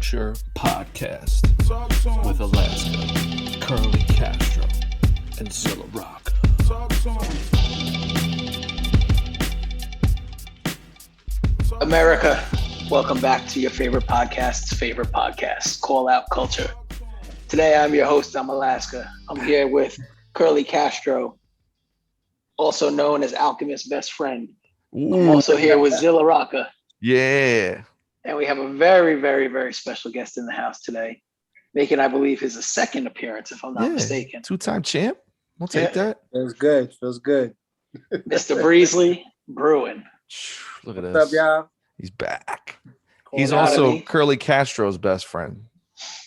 Culture Podcast with Alaska, Curly Castro, and Zilla Rock. America, welcome back to your favorite podcast, Call Out Culture. Today I'm your host, I'm Alaska. I'm here with Curly Castro, also known as Alchemist's best friend. I'm also here with Zilla Rocca. Yeah. And we have a very, very, very special guest in the house today, making, I believe, his second appearance, if I'm not mistaken. Two-time champ. We'll take that. Feels good. Mr. BREEZE BREWIN. Look at What's this. up, y'all? He's back. Call He's it out of also me. Curly Castro's best friend.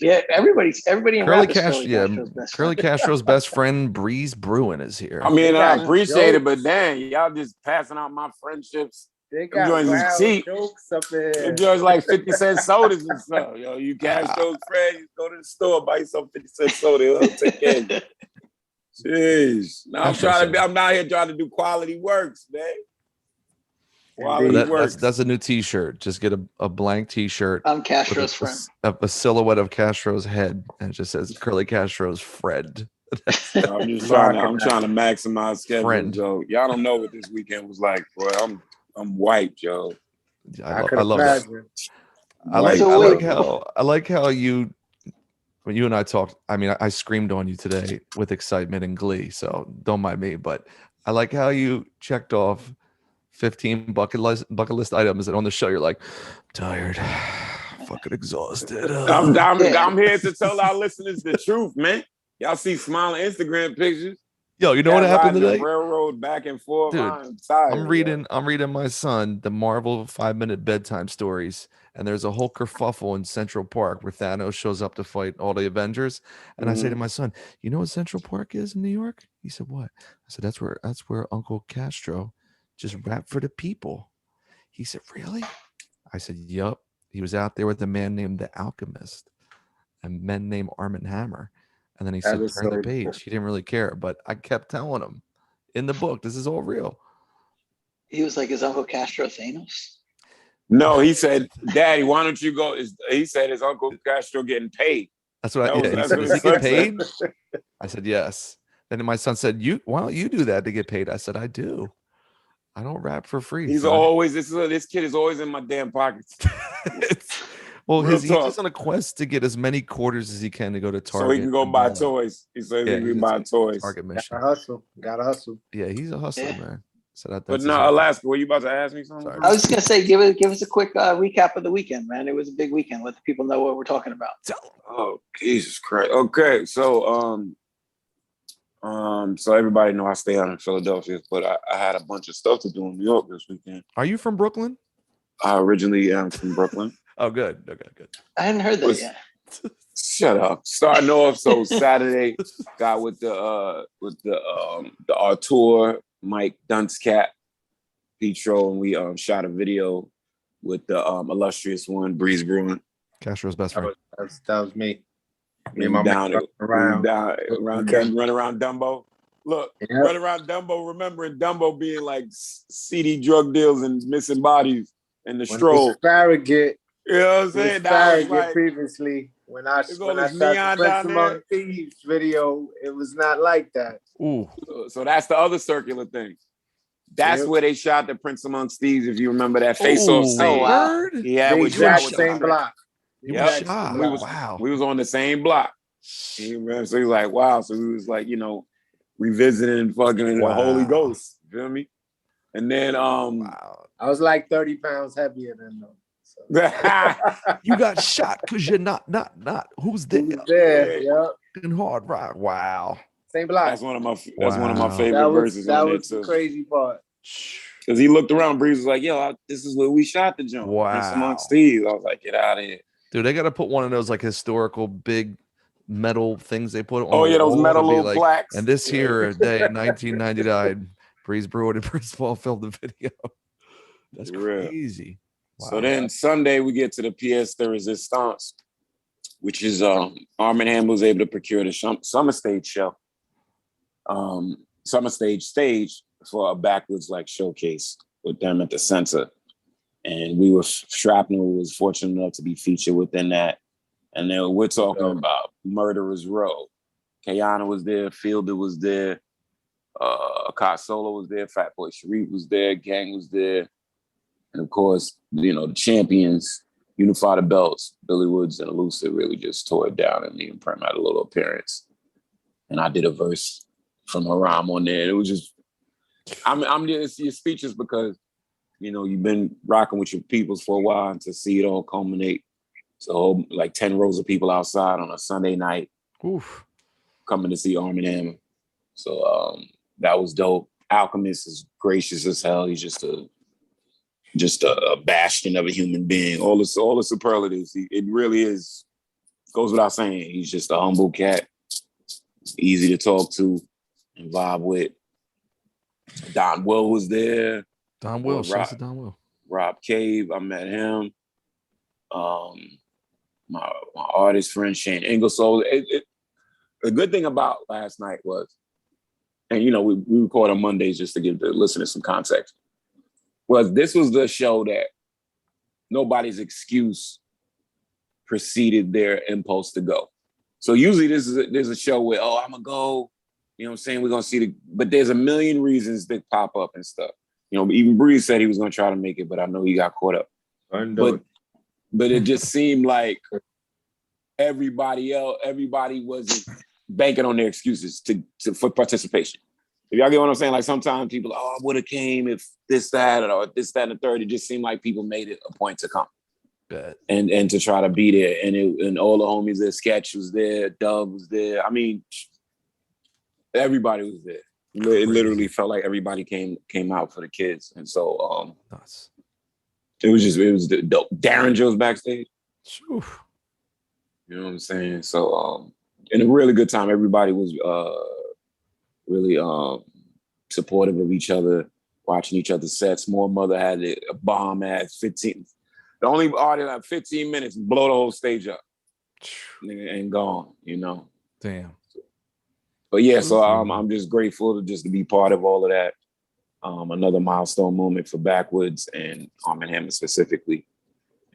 Yeah, everybody in Curly rap is Castro, Castro's best Curly friend. Castro's best friend, BREEZE BREWIN, is here. I mean, I got appreciate it, jokes. but dang, y'all just passing out my friendships. They Them got joints is wild cheap. jokes up there. Them joints like 50-cent sodas and stuff. Yo, you Castro's friend, you go to the store, buy yourself 50-cent soda, he'll take care of you. Jeez. Now I'm out here trying to do quality works, man. Quality works. That's a new T-shirt. Just get a blank T-shirt. I'm Castro's friend. A silhouette of Castro's head, and it just says Curly Castro's friend. I'm trying to maximize schedule, Friend. Joe. Y'all don't know what this weekend was like, bro. I'm wiped, Joe. I could love it. imagine. I like how you, when you and I talked, I mean, I screamed on you today with excitement and glee, so don't mind me, but I like how you checked off 15 bucket list items, and on the show you're like, tired, fucking exhausted. I'm here to tell our listeners the truth, man. Y'all see smiling Instagram pictures. Yo, you know what happened today? Railroad back and forth. Dude, I'm tired. I'm reading my son the Marvel 5-minute bedtime stories, and there's a whole kerfuffle in Central Park where Thanos shows up to fight all the Avengers. And I say to my son, "You know what Central Park is in New York?" He said, "What?" I said, "That's where Uncle Castro just rapped for the people." He said, "Really?" I said, "Yup." He was out there with a man named the Alchemist and men named Arm and Hammer. And then he said, "Turn the page." Cool. He didn't really care, but I kept telling him in the book, this is all real. He was like, is Uncle Castro Thanos? No, he said, "Daddy, why don't you go?" He said, "Is Uncle Castro getting paid?" That's what he said. Is he getting paid? I said, yes. Then my son said, "Why don't you do that to get paid?" I said, "I do. I don't rap for free." He's always this kid is always in my damn pockets. Well, he's just on a quest to get as many quarters as he can to go to Target. So he can go buy toys. He said he can buy toys. Target mission. Gotta hustle. Yeah, he's a hustler, man. So but no, Alaska, were you about to ask me something? I was just gonna say, give us a quick recap of the weekend, man. It was a big weekend. Let the people know what we're talking about. Oh, Jesus Christ. Okay, so so everybody know I stay out in Philadelphia, but I had a bunch of stuff to do in New York this weekend. Are you from Brooklyn? I originally am from Brooklyn. Oh, good. Okay, good. I hadn't heard that yet. Shut up. Starting off, so Saturday got with the Artur, Mike Dunstcat, Petro, and we shot a video with the illustrious one, BREEZE BREWIN. Castro's best friend. That was me. Me and my man run around Dumbo. Look, run around Dumbo, remembering Dumbo being like seedy drug deals and missing bodies in the stroll. Farragut. You know what I'm saying? Farragut like, previously, when I shot the Prince Among Thieves video, it was not like that. Ooh. So that's the other circular thing. That's where they shot the Prince Amongst Thieves, if you remember that face-off scene. Oh, wow. Yeah, we shot the same block. Yep. We was on the same block. So he was like, wow. So we was like, revisiting fucking the Holy Ghost. You feel me? And then I was like 30 pounds heavier than them. So. You got shot because you're not. Who's there? Yeah. And hard right. Wow. Same block. That's one of my favorite verses. That was the crazy part. Because he looked around, BREEZE was like, "Yo, this is where we shot the joint." Wow. Prince Amongst Thieves. I was like, "Get out of here." Dude, they got to put one of those like historical big metal things they put on. Oh yeah, those metal little plaques. And this here day, 1999, BREEZE BREWIN and Prince Paul filmed the video. That's crazy. Wow. So then Sunday we get to the pièce de résistance, which is Arm and Hammer was able to procure the summer stage show. Summer stage for a backwards like showcase with them at the center. And we were Shrapnel was fortunate enough to be featured within that. And then we're talking about Murderers Row. Kayana was there, Fielder was there, Akat Solo was there, Fatboy Sharif was there, Gang was there. And of course, the champions, Unify the Belts, Billy Woods and Elusive really just tore it down, and me and Prem had a little appearance. And I did a verse from Haram on there. And it was just, I'm just speechless because, you've been rocking with your peoples for a while, and to see it all culminate. So like 10 rows of people outside on a Sunday night. Oof. Coming to see Arm & Hammer. So that was dope. Alchemist is gracious as hell. He's just a bastion of a human being. All the superlatives. It really is, goes without saying. He's just a humble cat, easy to talk to and vibe with. Don Will was there. Don Will, shout out to Don Will. Rob Cave, I met him. My artist friend Shane Ingersoll. The good thing about last night was, and we record on Mondays just to give the listeners some context, was this was the show that nobody's excuse preceded their impulse to go. So usually there's a show where, I'm gonna go, we're gonna see but there's a million reasons that pop up and stuff. Even Breeze said he was gonna try to make it, but I know he got caught up. But it just seemed like everybody wasn't banking on their excuses for participation. If y'all get what I'm saying, like sometimes people, I would have came if this, that, or this, that, and the third. It just seemed like people made it a point to come. Bet. And to try to be there. And all the homies there, Sketch was there, Doug was there. I mean, everybody was there. It literally felt like everybody came out for the kids. And so nuts. It was dope. Derringer was backstage. Oof. You know what I'm saying? So and a really good time. Everybody was really supportive of each other, watching each other's sets. More Mother had a bomb at 15. The only artist had 15 minutes, blow the whole stage up and gone, Damn. But yeah, so I'm just grateful to be part of all of that. Another milestone moment for Backwoods and Arm & Hammer specifically.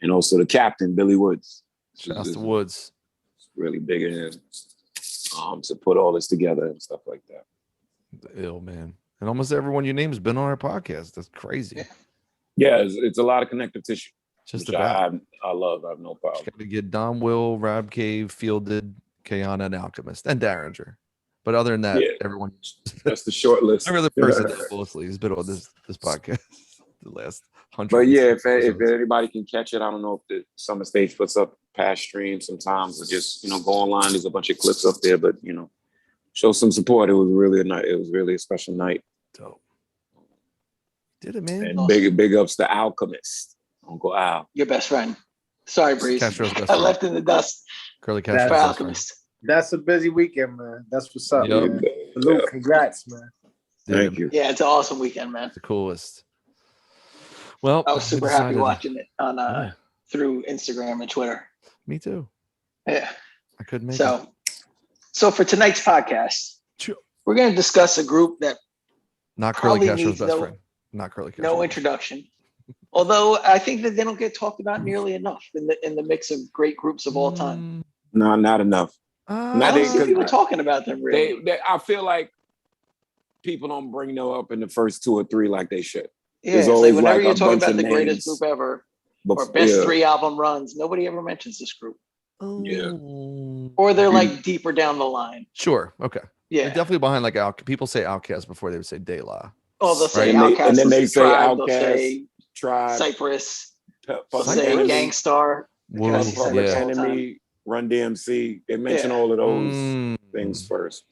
And also the captain, Billy Woods. Shout out to Woods. It's really big in him to put all this together and stuff like that. Ill, man. And almost everyone you name has been on our podcast. That's crazy. Yeah, it's a lot of connective tissue. Just about. I love. I have no problem. Got to get Don Will, Rob Cave, Fielded, Kayana, and Alchemist, and Derringer. But other than that, everyone. That's the short list. Every other person mostly has been on this podcast the last 100. But yeah, if anybody can catch it, I don't know if the Summer Stage puts up past streams sometimes, or just go online. There's a bunch of clips up there, but show some support. It was really a night. It was really a special night. Dope. Did it, man? And big ups to Alchemist, Uncle Al, your best friend. Sorry, Breeze. Castro's best I friend. left in the dust. Curly For Castro. Alchemist. That's a busy weekend, man. That's what's up, Yep. man. Salute, congrats, man. Thank you. Yeah, it's an awesome weekend, man. The coolest. Well, I was super happy watching it on through Instagram and Twitter. Me too. Yeah. I couldn't make it. So for tonight's podcast, we're going to discuss a group that Not Curly probably Castro's needs best friend. Not Curly Castro. no introduction. Although I think that they don't get talked about nearly enough in the mix of great groups of all time. No, not enough. I don't see people talking about them really. I feel like people don't bring them up in the first 2 or 3 like they should. Yeah, There's it's always like whenever like you're a talking bunch about of the greatest names. group ever or best 3 album runs, nobody ever mentions this group. Yeah. Or they're like deeper down the line. Sure. Okay. Yeah. They're definitely behind like people say Outkast before they would say De La. Oh, they'll say Right, Outkast, and then they say Tribe, Outkast, they'll say Tribe, Cypress, they'll Public say Enemy, Gangstar. Whoa, Because he said Public this all the time. Enemy, Run DMC. They mention Yeah. all of those things first.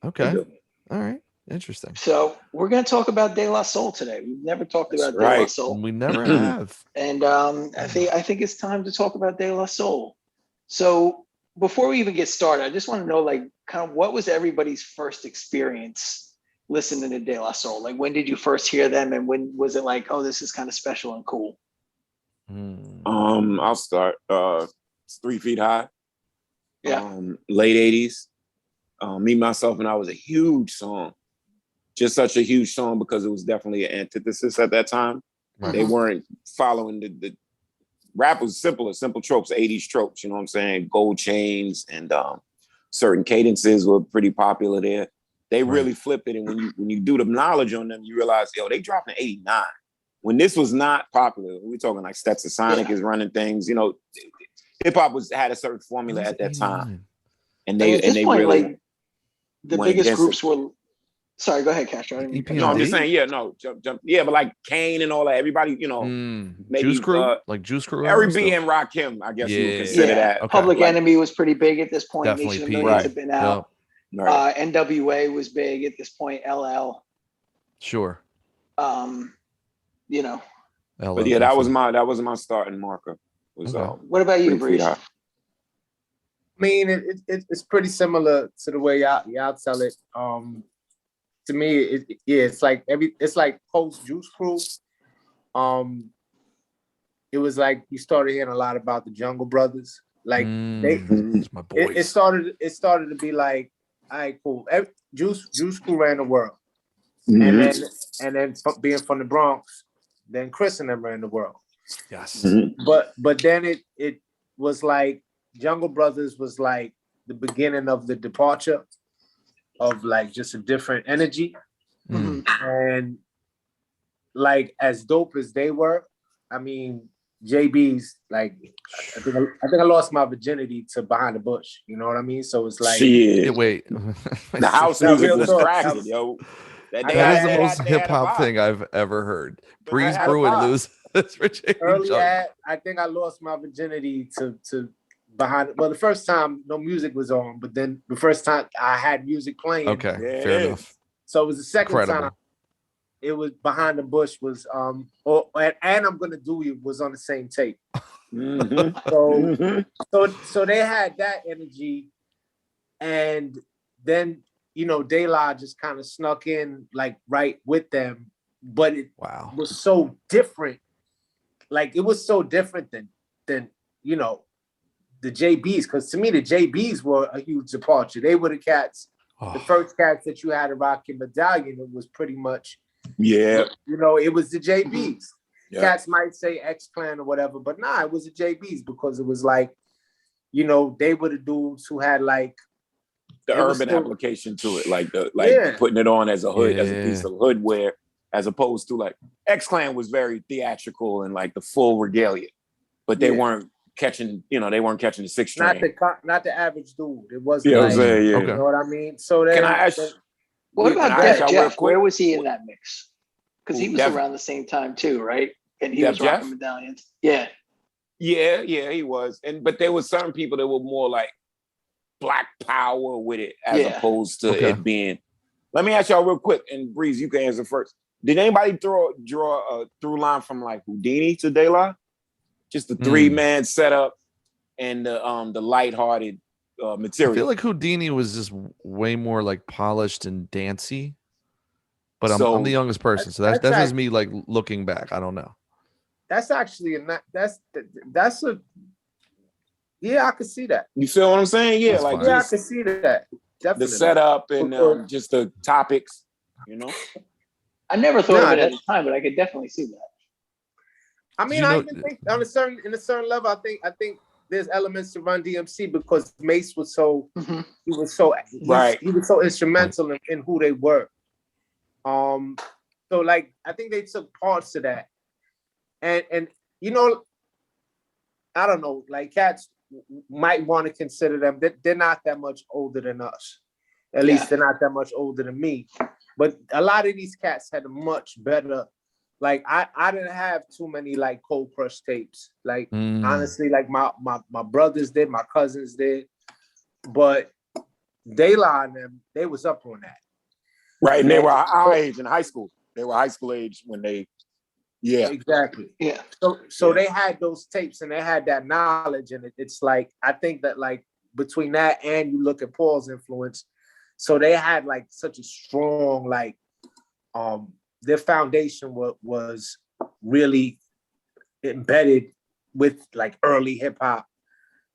Okay. They do. All right. Interesting. So we're going to talk about De La Soul today. We've never talked about De La right. Soul. We never have. And I think it's time to talk about De La Soul. So before we even get started, I just want to know, like, kind of what was everybody's first experience listening to De La Soul? Like, when did you first hear them, and when was it like, oh, this is kind of special and cool? I'll start. It's 3 Feet High. Yeah. Late 80s. Me, Myself, and I was a huge song. Just such a huge song because it was definitely an antithesis at that time. Right. They weren't following rap was simple tropes, 80s tropes, you know what I'm saying? Gold chains and certain cadences were pretty popular there. They really flipped it. And when you do the knowledge on them, you realize, yo, they dropped in 89. When this was not popular, we're talking like Stetson Sonic is running things, you know, hip hop had a certain formula at that time. And they point, really like, the biggest groups were. Sorry, go ahead, Castro. No, I'm just saying, jump. Yeah, but like Kane and all that, everybody, you know, maybe Juice Crew, like Juice Crew. Eric B and Rakim, I guess you would consider that. Okay. Public Enemy was pretty big at this point. Definitely Nation of Millions had been out. Right. NWA was big at this point. LL. Sure. You know. LL, but yeah, that was my starting marker. Was what about you, Breeze? I mean, it's pretty similar to the way y'all tell it. To me, it's like post Juice Crew. It was like you started hearing a lot about the Jungle Brothers. Like my boys. It started to be like, all right, cool. Juice Crew ran the world, and then being from the Bronx, then Chris and them ran the world. Yes. But then it was like Jungle Brothers was like the beginning of the departure of like just a different energy. And like as dope as they were, I mean, JB's like, I think I lost my virginity to Behind the Bush. You know what I mean? So it's like, wait, the house music was cracking, yo. That is the most hip hop thing I've ever heard. Breeze Brewin lose. I think I lost my virginity to Behind. Well, the first time no music was on, but then the first time I had music playing. Okay, fair enough. So it was the second time. It was Behind the Bush was and I'm Gonna Do You was on the same tape. So they had that energy, and then De La just kind of snuck in like right with them, but it was so different. Like it was so different than the JBs, because to me the JBs were a huge departure. They were the cats, the first cats that you had a rocking medallion. It was pretty much it was the JBs. Cats might say X-Clan or whatever, but nah, it was the JBs, because it was like, they were the dudes who had like the urban application to it, like putting it on as a hood, as a piece of hoodwear, as opposed to like X-Clan was very theatrical and like the full regalia, but they weren't catching, they weren't catching the six string. Not the average dude. It wasn't you know what I mean? So can I ask? What about Jeff? Where was he in that mix? Because he was around the same time too, right? And he was rocking medallions. Yeah, he was. But there was certain people that were more like Black Power with it, as opposed to it being. Let me ask y'all real quick, and Breeze, you can answer first. Did anybody draw a through line from like Houdini to De La? Just the 3-man setup and the lighthearted material. I feel like Houdini was just way more like polished and dancey. But I'm the youngest person, so that's just me like looking back. I don't know. That's actually I could see that. You feel what I'm saying? Yeah, I could see that. Definitely. The setup and just the topics, I never thought of it at the time, but I could definitely see that. I mean, I even think in a certain level, I think there's elements to Run DMC, because Mace was so he was so instrumental in who they were. So like I think they took parts of that, and I don't know, like cats might want to consider them that they're not that much older than us. At least they're not that much older than me. But a lot of these cats had a much better. Like I didn't have too many like Cold Crush tapes. Like honestly, like my brothers did, my cousins did, but De La and them, they was up on that. Right, and they were our age in high school. They were high school age when they, exactly. Yeah. So they had those tapes and they had that knowledge, and it's like I think that like between that and you look at Paul's influence, so they had like such a strong like their foundation was really embedded with like early hip hop,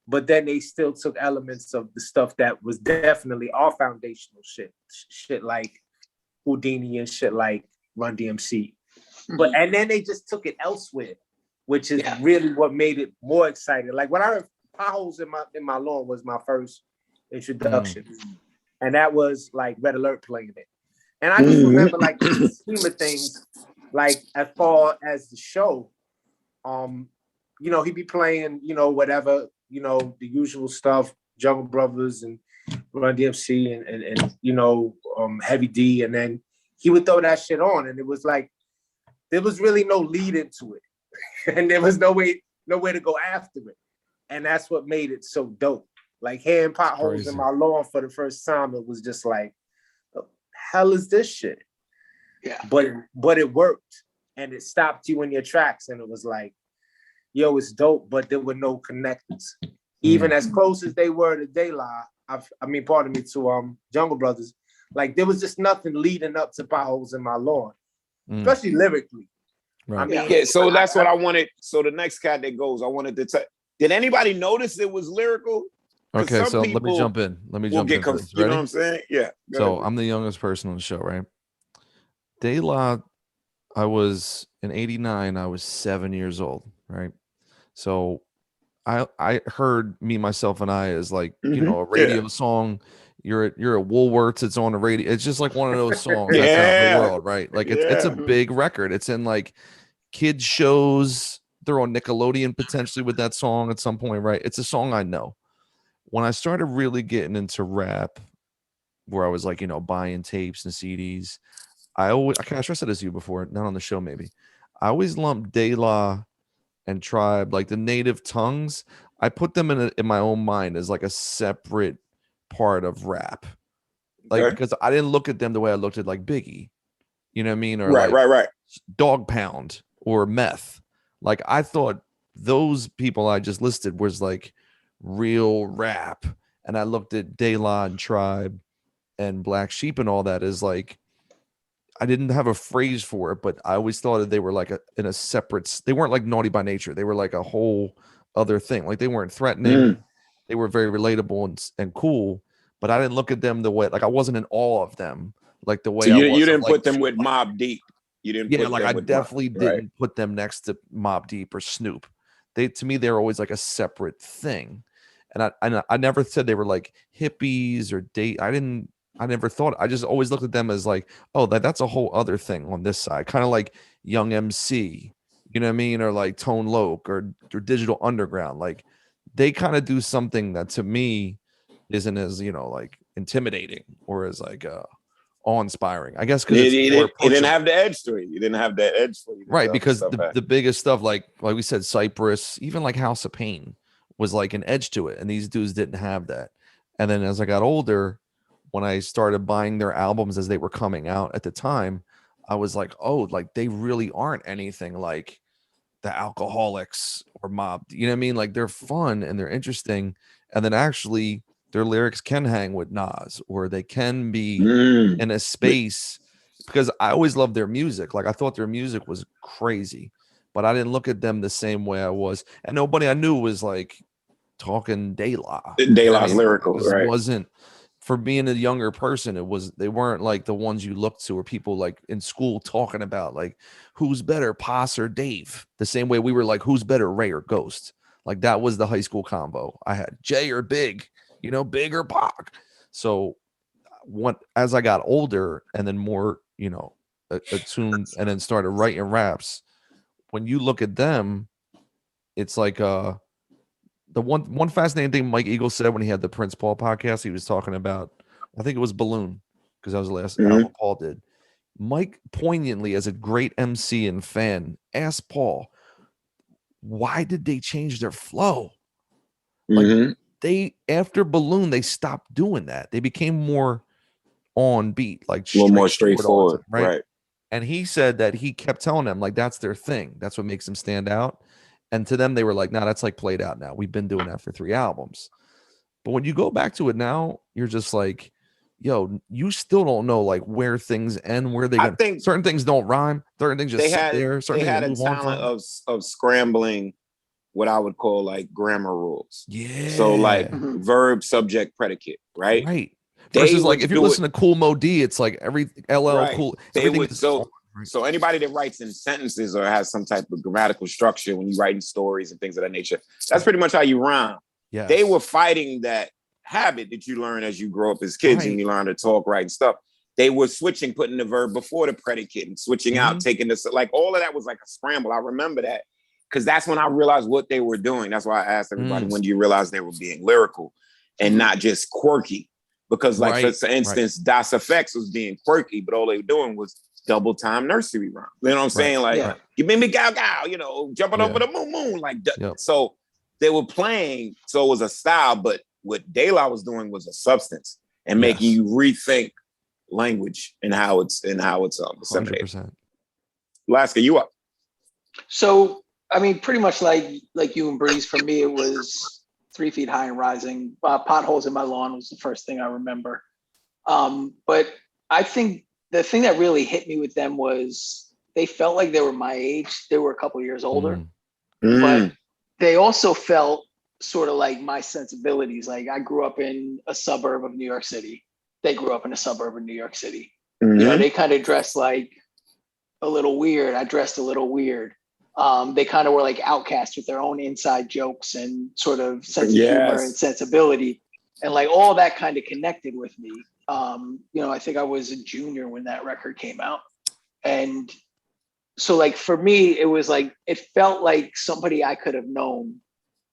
but then they still took elements of the stuff that was definitely our foundational shit like Houdini and shit like Run DMC. But and then they just took it elsewhere which is really what made it more exciting. Like when I heard Potholes in My Lawn was my first introduction. And that was like Red Alert playing it. And I just remember like in the scheme of things, like as far as the show, you know, he'd be playing, you know, whatever, you know, the usual stuff, Jungle Brothers and Run DMC and you know, Heavy D, and then he would throw that shit on, and it was like there was really no lead into it, and there was no way to go after it, and that's what made it so dope. Like hearing Potholes in My Lawn for the first time, it was just like, the hell is this shit? Yeah, but it worked, and it stopped you in your tracks, and it was like, yo, it's dope, but there were no connectors. Even as close as they were to De La, to Jungle Brothers, like there was just nothing leading up to Potholes in My Lawn, especially lyrically. Right. I mean, yeah, so that's what I wanted. So the next cat that goes, I wanted to did anybody notice it was lyrical? Okay, so let me jump in. Let me jump in. You know what I'm saying? Yeah. So I'm the youngest person on the show, right? De La, I was in '89. I was 7 years old, right? So I heard Me, Myself, and I as like, you know, a radio song. You're at Woolworths. It's on the radio. It's just like one of those songs that's out in the world, right? Like it's a big record. It's in like kids shows. They're on Nickelodeon potentially with that song at some point, right? It's a song I know. When I started really getting into rap, where I was like, you know, buying tapes and CDs, I said this to you before, not on the show maybe. I always lumped De La and Tribe, like the native tongues. I put them in my own mind as like a separate part of rap, like because I didn't look at them the way I looked at like Biggie, you know what I mean, or right, Dog Pound or Meth. Like I thought those people I just listed was like real rap, and I looked at De La and Tribe and Black Sheep and all that as like, I didn't have a phrase for it, but I always thought that they were like in a separate. They weren't like Naughty by Nature. They were like a whole other thing. Like they weren't threatening. They were very relatable and cool. But I didn't look at them the way, like I wasn't in awe of them, like the way so I was. You didn't like, put them with Mobb Deep. You didn't. Yeah, put like them I with definitely Mobb, didn't right? put them next to Mobb Deep or Snoop. To me, they were always like a separate thing. And I never said they were like hippies or date. I never thought. I just always looked at them as like, oh, that's a whole other thing on this side, kind of like Young MC, you know what I mean, or like Tone Loc or Digital Underground. Like they kind of do something that to me isn't as, you know, like intimidating or as like awe-inspiring. I guess because it didn't have the edge to it. You didn't have that edge for you, right? Because the biggest stuff, like we said, Cypress, even like House of Pain, was like an edge to it, and these dudes didn't have that. And then as I got older, when I started buying their albums as they were coming out at the time, I was like, oh, like they really aren't anything like the Alcoholics or Mob. You know what I mean? Like they're fun and they're interesting. And then actually their lyrics can hang with Nas, or they can be in a space, because I always loved their music. Like I thought their music was crazy, but I didn't look at them the same way I was. And nobody I knew was like talking De La. De La's lyrical, right? Wasn't, for being a younger person, they weren't like the ones you looked to, or people like in school talking about like who's better, Pos or Dave, the same way we were like who's better, Ray or Ghost. Like that was the high school combo. I had Jay or Big, you know, Big or Pac. So as I got older and then more, you know, attuned and then started writing raps, when you look at them, it's like the one fascinating thing Mike Eagle said when he had the Prince Paul podcast, he was talking about, I think it was Balloon, because that was the last album Paul did. Mike poignantly, as a great MC and fan, asked Paul, why did they change their flow? Like after Balloon, they stopped doing that. They became more on beat, like a little more straightforward, right? And he said that he kept telling them like that's their thing. That's what makes them stand out. And to them, they were like, "No, that's like played out now. We've been doing that for 3 albums." But when you go back to it now, you're just like, "Yo, you still don't know like where things end, where they." I think certain things don't rhyme. Certain things just sit there. Certain they had things a talent of scrambling what I would call like grammar rules. Yeah. So like verb, subject, predicate, right? Right. Versus like if you're listening to Cool Mo D, it's like every LL Cool. They would, so Right. So anybody that writes in sentences or has some type of grammatical structure when you writing stories and things of that nature, that's pretty much how you rhyme. Yes. They were fighting that habit that you learn as you grow up as kids and you learn to talk, write, and stuff. They were switching, putting the verb before the predicate and switching out, taking this, like all of that was like a scramble. I remember that because that's when I realized what they were doing. That's why I asked everybody, when do you realize they were being lyrical and not just quirky? Because like, for instance, Das Effects was being quirky, but all they were doing was double time nursery rhyme. You know what I'm saying? Like, you made me gow, jumping over the moon. Like, so they were playing, so it was a style, but what De La was doing was a substance and making you rethink language and how it's disseminated. 100%. Alaska, you up? So I mean, pretty much like you and Breeze. For me, it was 3 Feet High and Rising. Potholes in My Lawn was the first thing I remember. But I think the thing that really hit me with them was they felt like they were my age. They were a couple years older, but they also felt sort of like my sensibilities. Like I grew up in a suburb of New York City. They grew up in a suburb of New York City. You know, they kind of dressed like a little weird. I dressed a little weird. They kind of were like outcasts with their own inside jokes and sort of sense of humor and sensibility. And like all that kind of connected with me. You know, I think I was a junior when that record came out. And so like, for me, it was like, it felt like somebody I could have known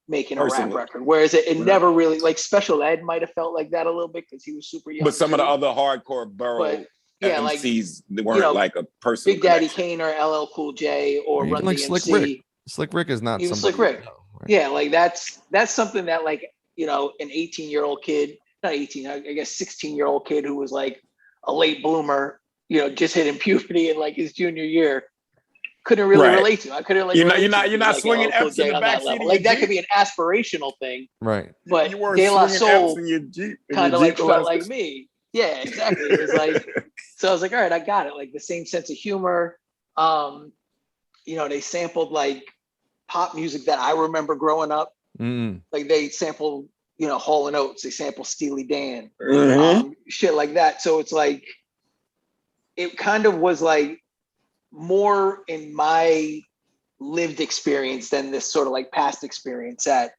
making a rap record. Whereas it never really, like Special Ed might've felt like that a little bit because he was super young. But some of the other hardcore borough MCs, they weren't, you know, like a person. Big Daddy Kane or LL Cool J or Run like DMC. Slick Rick. Slick Rick is not even Slick Rick. Know, right? Yeah, like that's something that, like, you know, an 18-year-old kid, not 18, I guess 16-year-old kid who was like a late bloomer, you know, just hitting puberty in like his junior year, couldn't really relate to. I couldn't like. You're not like, swinging F's in the backseat. Like that could be an aspirational thing, right? But De La Soul kind of like felt like me. Yeah, exactly. It was like, so I was like, all right, I got it. Like the same sense of humor. You know, they sampled like pop music that I remember growing up. Like they sampled, you know, Hall & Oates. They sampled Steely Dan, shit like that. So it's like, it kind of was like more in my lived experience than this sort of like past experience that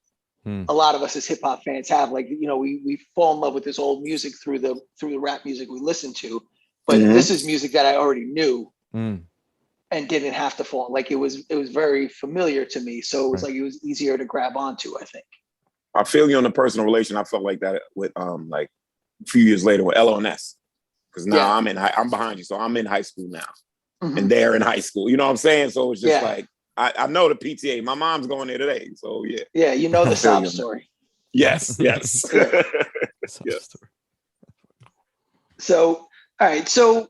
a lot of us as hip hop fans have. Like, you know, we fall in love with this old music through the rap music we listen to, but this is music that I already knew and didn't have to fall. Like it was very familiar to me. So it was like, it was easier to grab onto, I think. I feel you on the personal relation. I felt like that with like a few years later with LONS. Because now I'm behind you. So I'm in high school now. And they're in high school. You know what I'm saying? So it's just like, I know the PTA. My mom's going there today. So yeah. Yeah, you know the sob story. Yes. So, all right. So,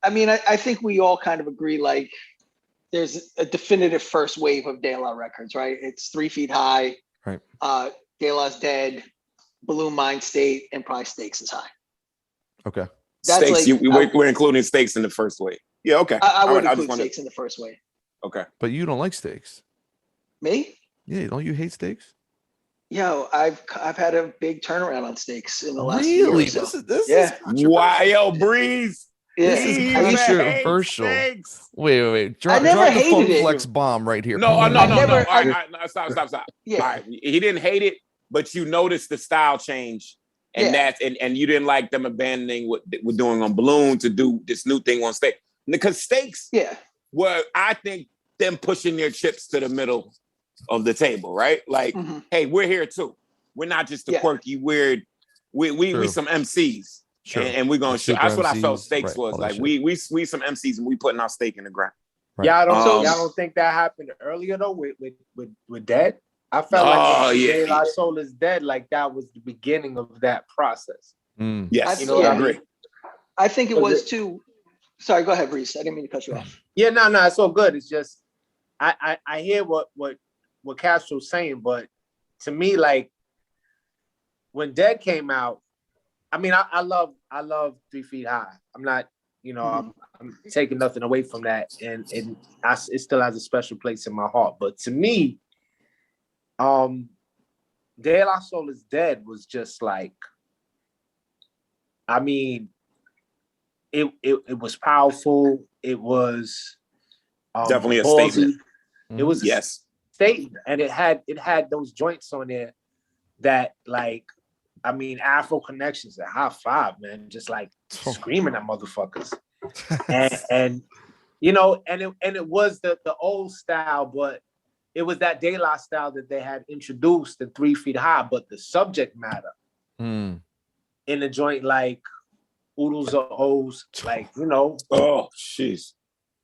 I mean, I think we all kind of agree, like, there's a definitive first wave of De La records, right? It's 3 Feet High. Right. De La's Dead, Balloon Mind State, and probably Stakes is High. Okay. That's Stakes, like, we're including Stakes in the first wave. Yeah, okay. I would include Stakes in the first wave. Okay. But you don't like Stakes. Me? Yeah, don't you hate Stakes? Yo, I've had a big turnaround on Stakes in the last really? year or so. This is why, yo, Breeze. Yeah. This is controversial. Wait. I never hated it. Flex bomb right here. No. Stop. Yeah. All right. He didn't hate it, but you noticed the style change. And and you didn't like them abandoning what we're doing on Balloon to do this new thing on Stakes. Because Stakes were, I think, them pushing their chips to the middle of the table, right? Like, hey, we're here too. We're not just the quirky, weird. We some MCs. Sure. And we're gonna show. That's what I felt Stakes was. Like we some MCs and we putting our stake in the ground. Right. Y'all don't think that happened earlier though with Dead? I felt like De La Soul is Dead, like that was the beginning of that process. Yes, I agree. I think it was too. Sorry, go ahead, Breeze. I didn't mean to cut you off. Yeah, no, it's all good. It's just I hear what Castro's saying, but to me, like when Dead came out, I mean, I love 3 Feet High. I'm not, you know, I'm taking nothing away from that, and it still has a special place in my heart. But to me, De La Soul is Dead was just like, I mean, it was powerful. It was definitely a ballsy. statement. It was a statement, and it had those joints on there that, like, I mean, Afro Connections, a high five, man, just like screaming at motherfuckers, and you know, and it was the old style, but it was that De La style that they had introduced, the 3 feet high, but the subject matter in the joint, like oodles or O's, like, you know. Oh, jeez.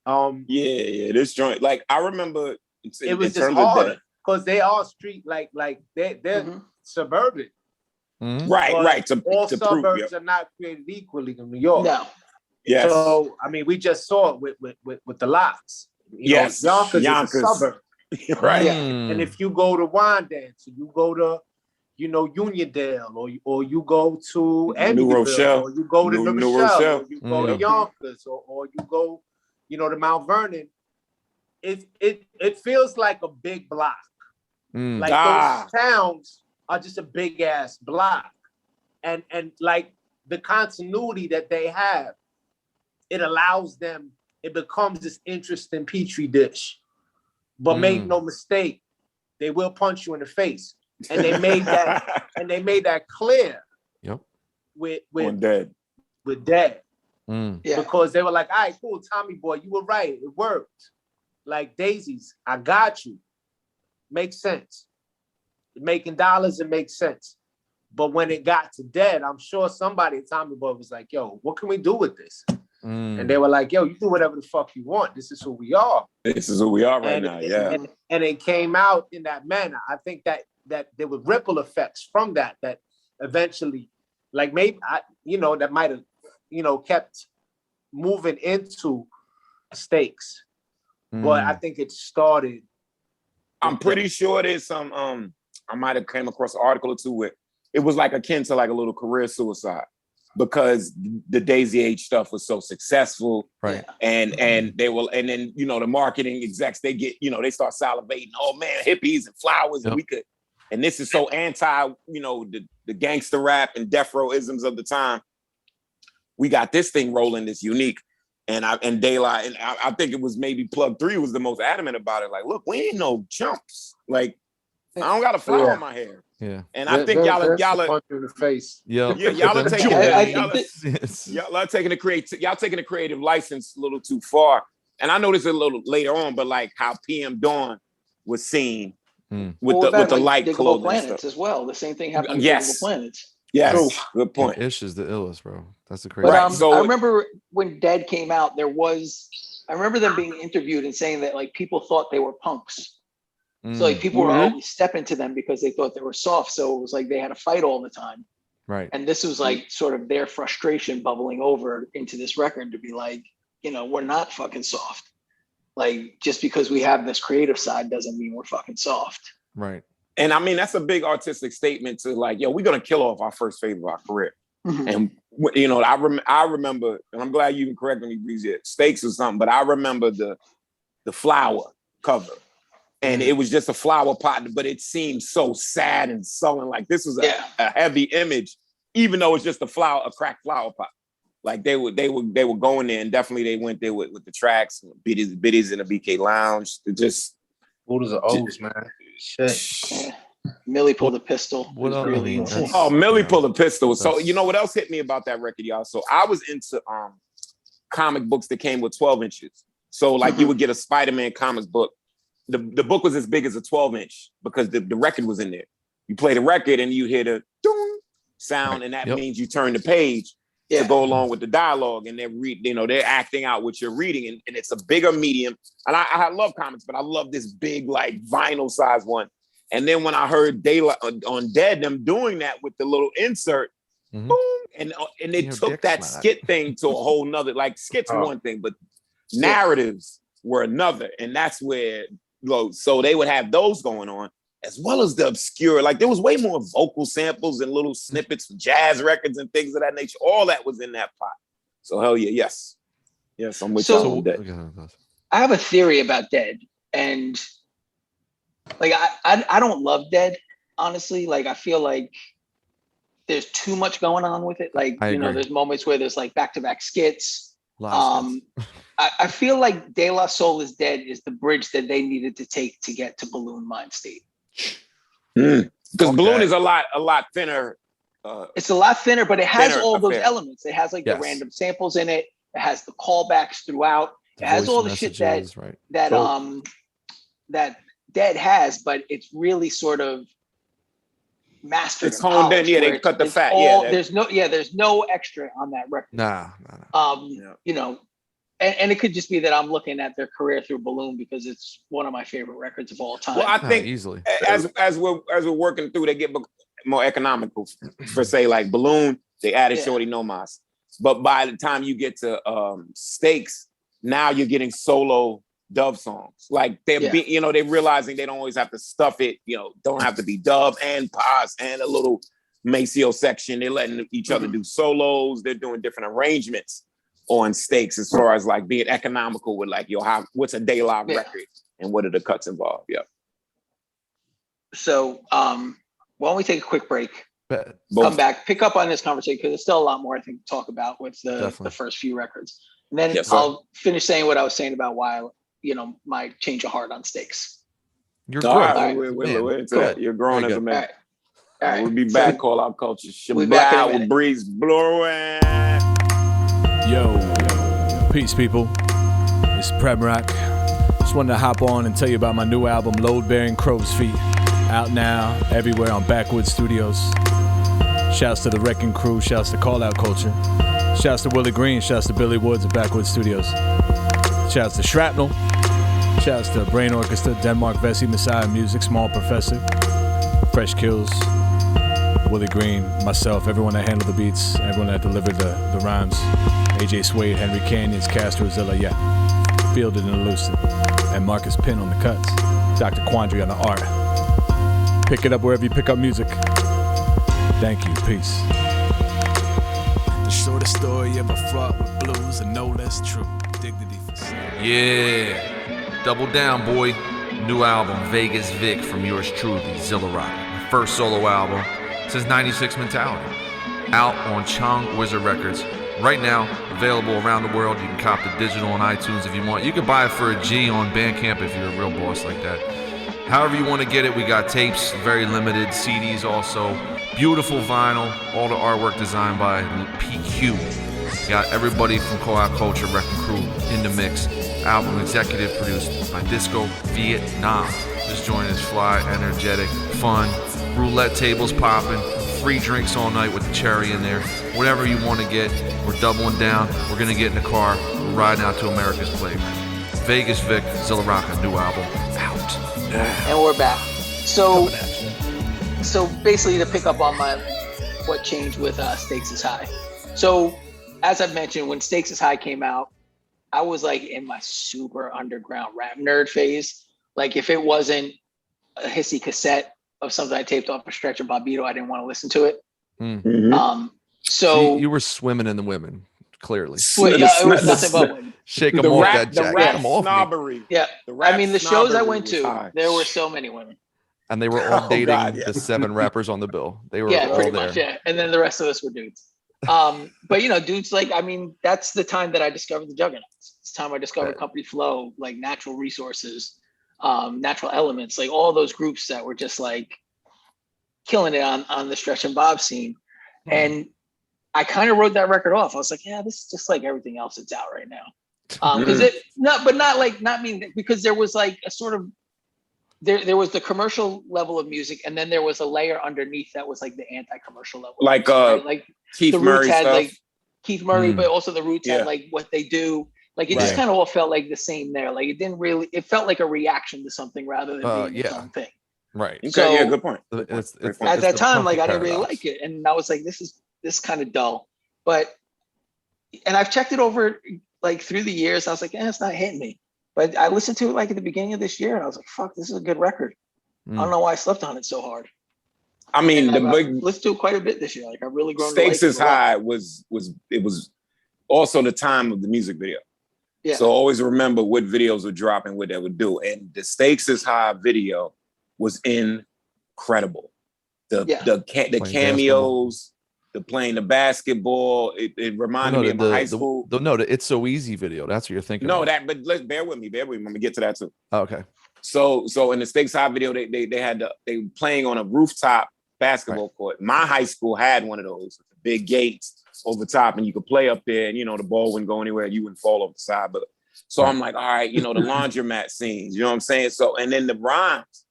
Yeah, this joint, like, I remember it was just harder because they are street, like they're suburban. Right. All to suburbs prove, are not created equally in New York. No. Yes. So I mean, we just saw it with the Locks. You know, Yonkers is a suburb. Right. And if you go to Wyandanch, you go to, you know, Uniondale, or you go to New Rochelle, or you go to New Rochelle, or you go to Yonkers, or you go, you know, to Mount Vernon. It feels like a big block. Like those towns are just a big ass block, and like the continuity that they have, it allows them. It becomes this interesting petri dish. But make no mistake, they will punch you in the face, and they made that and they made that clear. Yep. With Dead. Because they were like, all right, cool, Tommy boy, you were right, it worked. Like Daisies, I got you. Makes sense. Making dollars, it makes sense. But when it got to Dead, I'm sure somebody at Tommy Boy was like, yo, what can we do with this? And they were like, yo, you do whatever the fuck you want. This is who we are. This is who we are right now, yeah. And it came out in that manner. I think that there were ripple effects from that eventually, like maybe, that might have, kept moving into Stakes. But I think it started. I'm pretty sure there's some, I might have came across an article or two where it was like akin to like a little career suicide, because the Daisy Age stuff was so successful. Right. And then, the marketing execs, they get, they start salivating, oh man, hippies and flowers, and we could, and this is so anti, the gangster rap and death row isms of the time. We got this thing rolling that's unique. And Daylight, and I think it was maybe Plug 3 was the most adamant about it. Like, look, we ain't no chumps. Like, I don't got a flower in my hair. Yeah. And I think y'all are punch in the face. y'all are taking the creative license a little too far. And I noticed a little later on, but like how PM Dawn was seen with the light clothing planets stuff as well. The same thing happened with Diggable Planets. Yes, good point. Ish is the illest, bro. That's the crazy. But I remember when Dead came out, I remember them being interviewed and saying that like people thought they were punks. So like people were always stepping to them because they thought they were soft. So it was like they had to fight all the time. Right. And this was like sort of their frustration bubbling over into this record to be like, we're not fucking soft. Like just because we have this creative side doesn't mean we're fucking soft. Right. And I mean, that's a big artistic statement to like, we're going to kill off our first phase of our career. And, I remember, and I'm glad you can correct me, Breeze, Stakes or something, but I remember the flower cover. And it was just a flower pot, but it seemed so sad and sullen. Like this was a heavy image, even though it's just a cracked flower pot. Like they were going there, and definitely they went there with the tracks, biddies in the BK Lounge. Just Oodles of O's, man. Shit. Yeah. Millie pulled a pistol. Millie pulled a pistol. So you know what else hit me about that record, y'all? So I was into comic books that came with 12 inches. So like you would get a Spider-Man comic book. The book was as big as a 12-inch because the record was in there. You play the record and you hear the doom sound, and that means you turn the page to go along with the dialogue, and they're acting out what you're reading, and it's a bigger medium. And I love comics, but I love this big like vinyl size one. And then when I heard Daylight on Dead, them doing that with the little insert, boom, and they took that skit thing to a whole nother, like skits one thing, but narratives were another. And that's where, so they would have those going on, as well as the obscure, like there was way more vocal samples and little snippets from jazz records and things of that nature. All that was in that pot. So hell yeah, yes, I'm with you on that. I have a theory about Dead, and like I don't love Dead, honestly. Like I feel like there's too much going on with it. Like, I you know, agree. there's moments where there's like back-to-back skits. Lot of skits. I feel like De La Soul is Dead is the bridge that they needed to take to get to Balloon Mind State. Because Balloon is a lot thinner. It's a lot thinner, but it has all those affair. elements. It has like Yes. the random samples in it. It has the callbacks throughout. It has all the shit that right. that Dead has, but it's really sort of mastered. It's honed in. Yeah, they cut the fat. There's no extra on that record. Nah. You know, and it could just be that I'm looking at their career through Balloon because it's one of my favorite records of all time. Well, I think easily as we're working through, they get more economical. For say like Balloon, they added Shorty No Mas, but by the time you get to Stakes, now you're getting solo dub songs. Like they're realizing they don't always have to stuff it. You know, don't have to be dub and pause and a little Maceo section. They're letting each other do solos. They're doing different arrangements on Stakes as far as like being economical with like, what's a day log record and what are the cuts involved? Yep. So why don't we take a quick break? Bet. Come back, pick up on this conversation because there's still a lot more I think to talk about with the first few records. And then I'll finish saying what I was saying about why, you know, my change of heart on Stakes. You're good. We're into that. You're growing as a man. All right. We'll be back. Call Out Culture. We'll be back in a with minute. Breeze Brewin. Yo, peace, people. It's Prem Rock. Just wanted to hop on and tell you about my new album, Load Bearing Crow's Feet. Out now, everywhere on Backwoods Studios. Shouts to the Wrecking Crew. Shouts to Call Out Culture. Shouts to Willie Green. Shouts to Billy Woods at Backwoods Studios. Shouts to Shrapnel. Shouts to Brain Orchestra, Denmark Vesey, Messiah Music, Small Professor, Fresh Kills, Willie Green, myself, everyone that handled the beats, everyone that delivered the rhymes, AJ Suede, Henry Canyons, Castro Zilla, Fielded and Elusive, and Marcus Pinn on the cuts, Dr. Quandary on the art. Pick it up wherever you pick up music. Thank you, peace. The shortest story ever fraught with blues and no less true. Dignity for sale. Yeah. Double down, boy. New album, Vegas Vic, from yours truly, Zilla Rock. My first solo album since 96 Mentality. Out on Chong Wizard Records. Right now, available around the world. You can cop the digital on iTunes if you want. You can buy it for a G on Bandcamp if you're a real boss like that. However you want to get it, we got tapes, very limited, CDs also. Beautiful vinyl, all the artwork designed by PQ. Got everybody from Call Out Culture, Wrecking Crew in the mix. Album executive produced by Disco Vietnam. This joint is fly, energetic, fun. Roulette tables popping, free drinks all night with the cherry in there. Whatever you want to get, we're doubling down. We're going to get in the car. We're riding out to America's Playground. Vegas Vic, Zilla Rock, a new album, out. And we're back. So basically to pick up on what changed with Stakes is High. So as I've mentioned, when Stakes is High came out, I was like in my super underground rap nerd phase. Like if it wasn't a hissy cassette of something I taped off a stretch of Bobbito, I didn't want to listen to it. Mm-hmm. So you were swimming in the women, clearly. It was nothing but women. Shake them off that jacket. Snobbery. Yeah. I mean, the shows I went to, there were so many women. And they were all dating the 7 rappers on the bill. They were all pretty there. much, and then the rest of us were dudes. But you know, dudes, like, I mean, that's the time that I discovered the Juggaknots. It's the time I discovered Company Flow, like Natural Resources, Natural Elements, like all those groups that were just like killing it on the Stretch and Bob scene. And I kind of wrote that record off. I was like, yeah, this is just like everything else that's out right now. Because there was like a sort of, there was the commercial level of music, and then there was a layer underneath that was like the anti-commercial level. Like like Keith the Murray Roots had stuff. like Keith Murray, but also the Roots had like what they do. Like it just kind of all felt like the same there. Like it didn't really, it felt like a reaction to something rather than being its own thing. Right. Okay, So good point. At that time, like I didn't really like it. And I was like, this kind of dull. And I've checked it over like through the years. I was like, it's not hitting me. But I listened to it like at the beginning of this year and I was like, fuck, this is a good record. I don't know why I slept on it so hard. I mean, I've listened to it quite a bit this year. Like I've really grown. Stakes is High was also the time of the music video. Yeah. So always remember what videos would drop and what they would do. And the Stakes is High video was incredible. The cameos, the playing the basketball. It reminded me of my high school. The It's So Easy video. That's what you're thinking. No, about. but let's bear with me. I'm gonna get to that too. Oh, okay. So in the Stakes High video, they were playing on a rooftop basketball court. My high school had one of those with the big gates over top, and you could play up there, and the ball wouldn't go anywhere, you wouldn't fall off the side. But so I'm like, all right, the laundromat scenes, you know what I'm saying? So, and then the rhymes,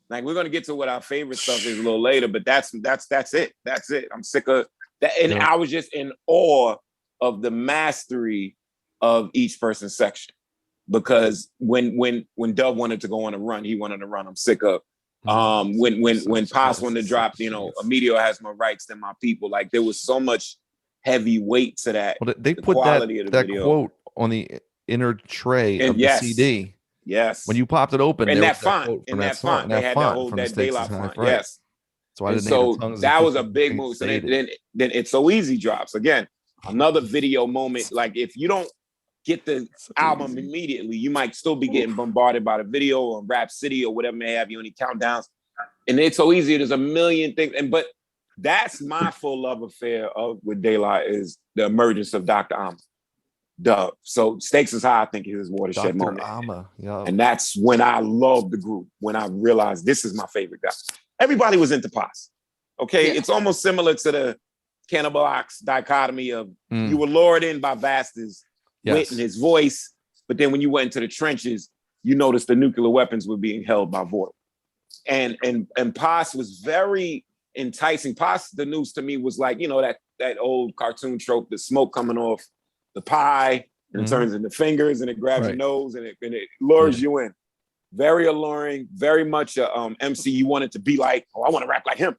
like we're gonna get to what our favorite stuff is a little later, but that's it. That's it. I'm sick of that, and I was just in awe of the mastery of each person's section. Because when Dub wanted to go on a run, he wanted to run. I'm sick of. When Paz wanted to drop, Emilio has more rights than my people. Like there was so much heavy weight to that. Well, they put that quote on the inner tray of the CD. Yes. When you popped it open, and that font, they had that daylight font. Right. Yes. So that was a big move. So then It's So Easy drops again. Another video moment. Like if you don't get the album immediately, you might still be getting bombarded by the video or Rap City or whatever may have you, any countdowns. And It's So Easy, there's a million things. But that's my full love affair with Daylight is the emergence of Dr. Amma, Dub. So Stakes is High, I think, is his watershed moment. And that's when I loved the group, when I realized this is my favorite guy. Everybody was into Paz. Okay, it's almost similar to the Cannibal Ox dichotomy of you were lured in by Vasta's wit and his voice, but then when you went into the trenches, you noticed the nuclear weapons were being held by Vort. And Paz was very enticing. Paz, the news to me was like, that old cartoon trope, the smoke coming off the pie, and it turns into fingers, and it grabs your nose, and it lures you in. Very alluring, very much a MC you wanted to be like, oh, I want to rap like him,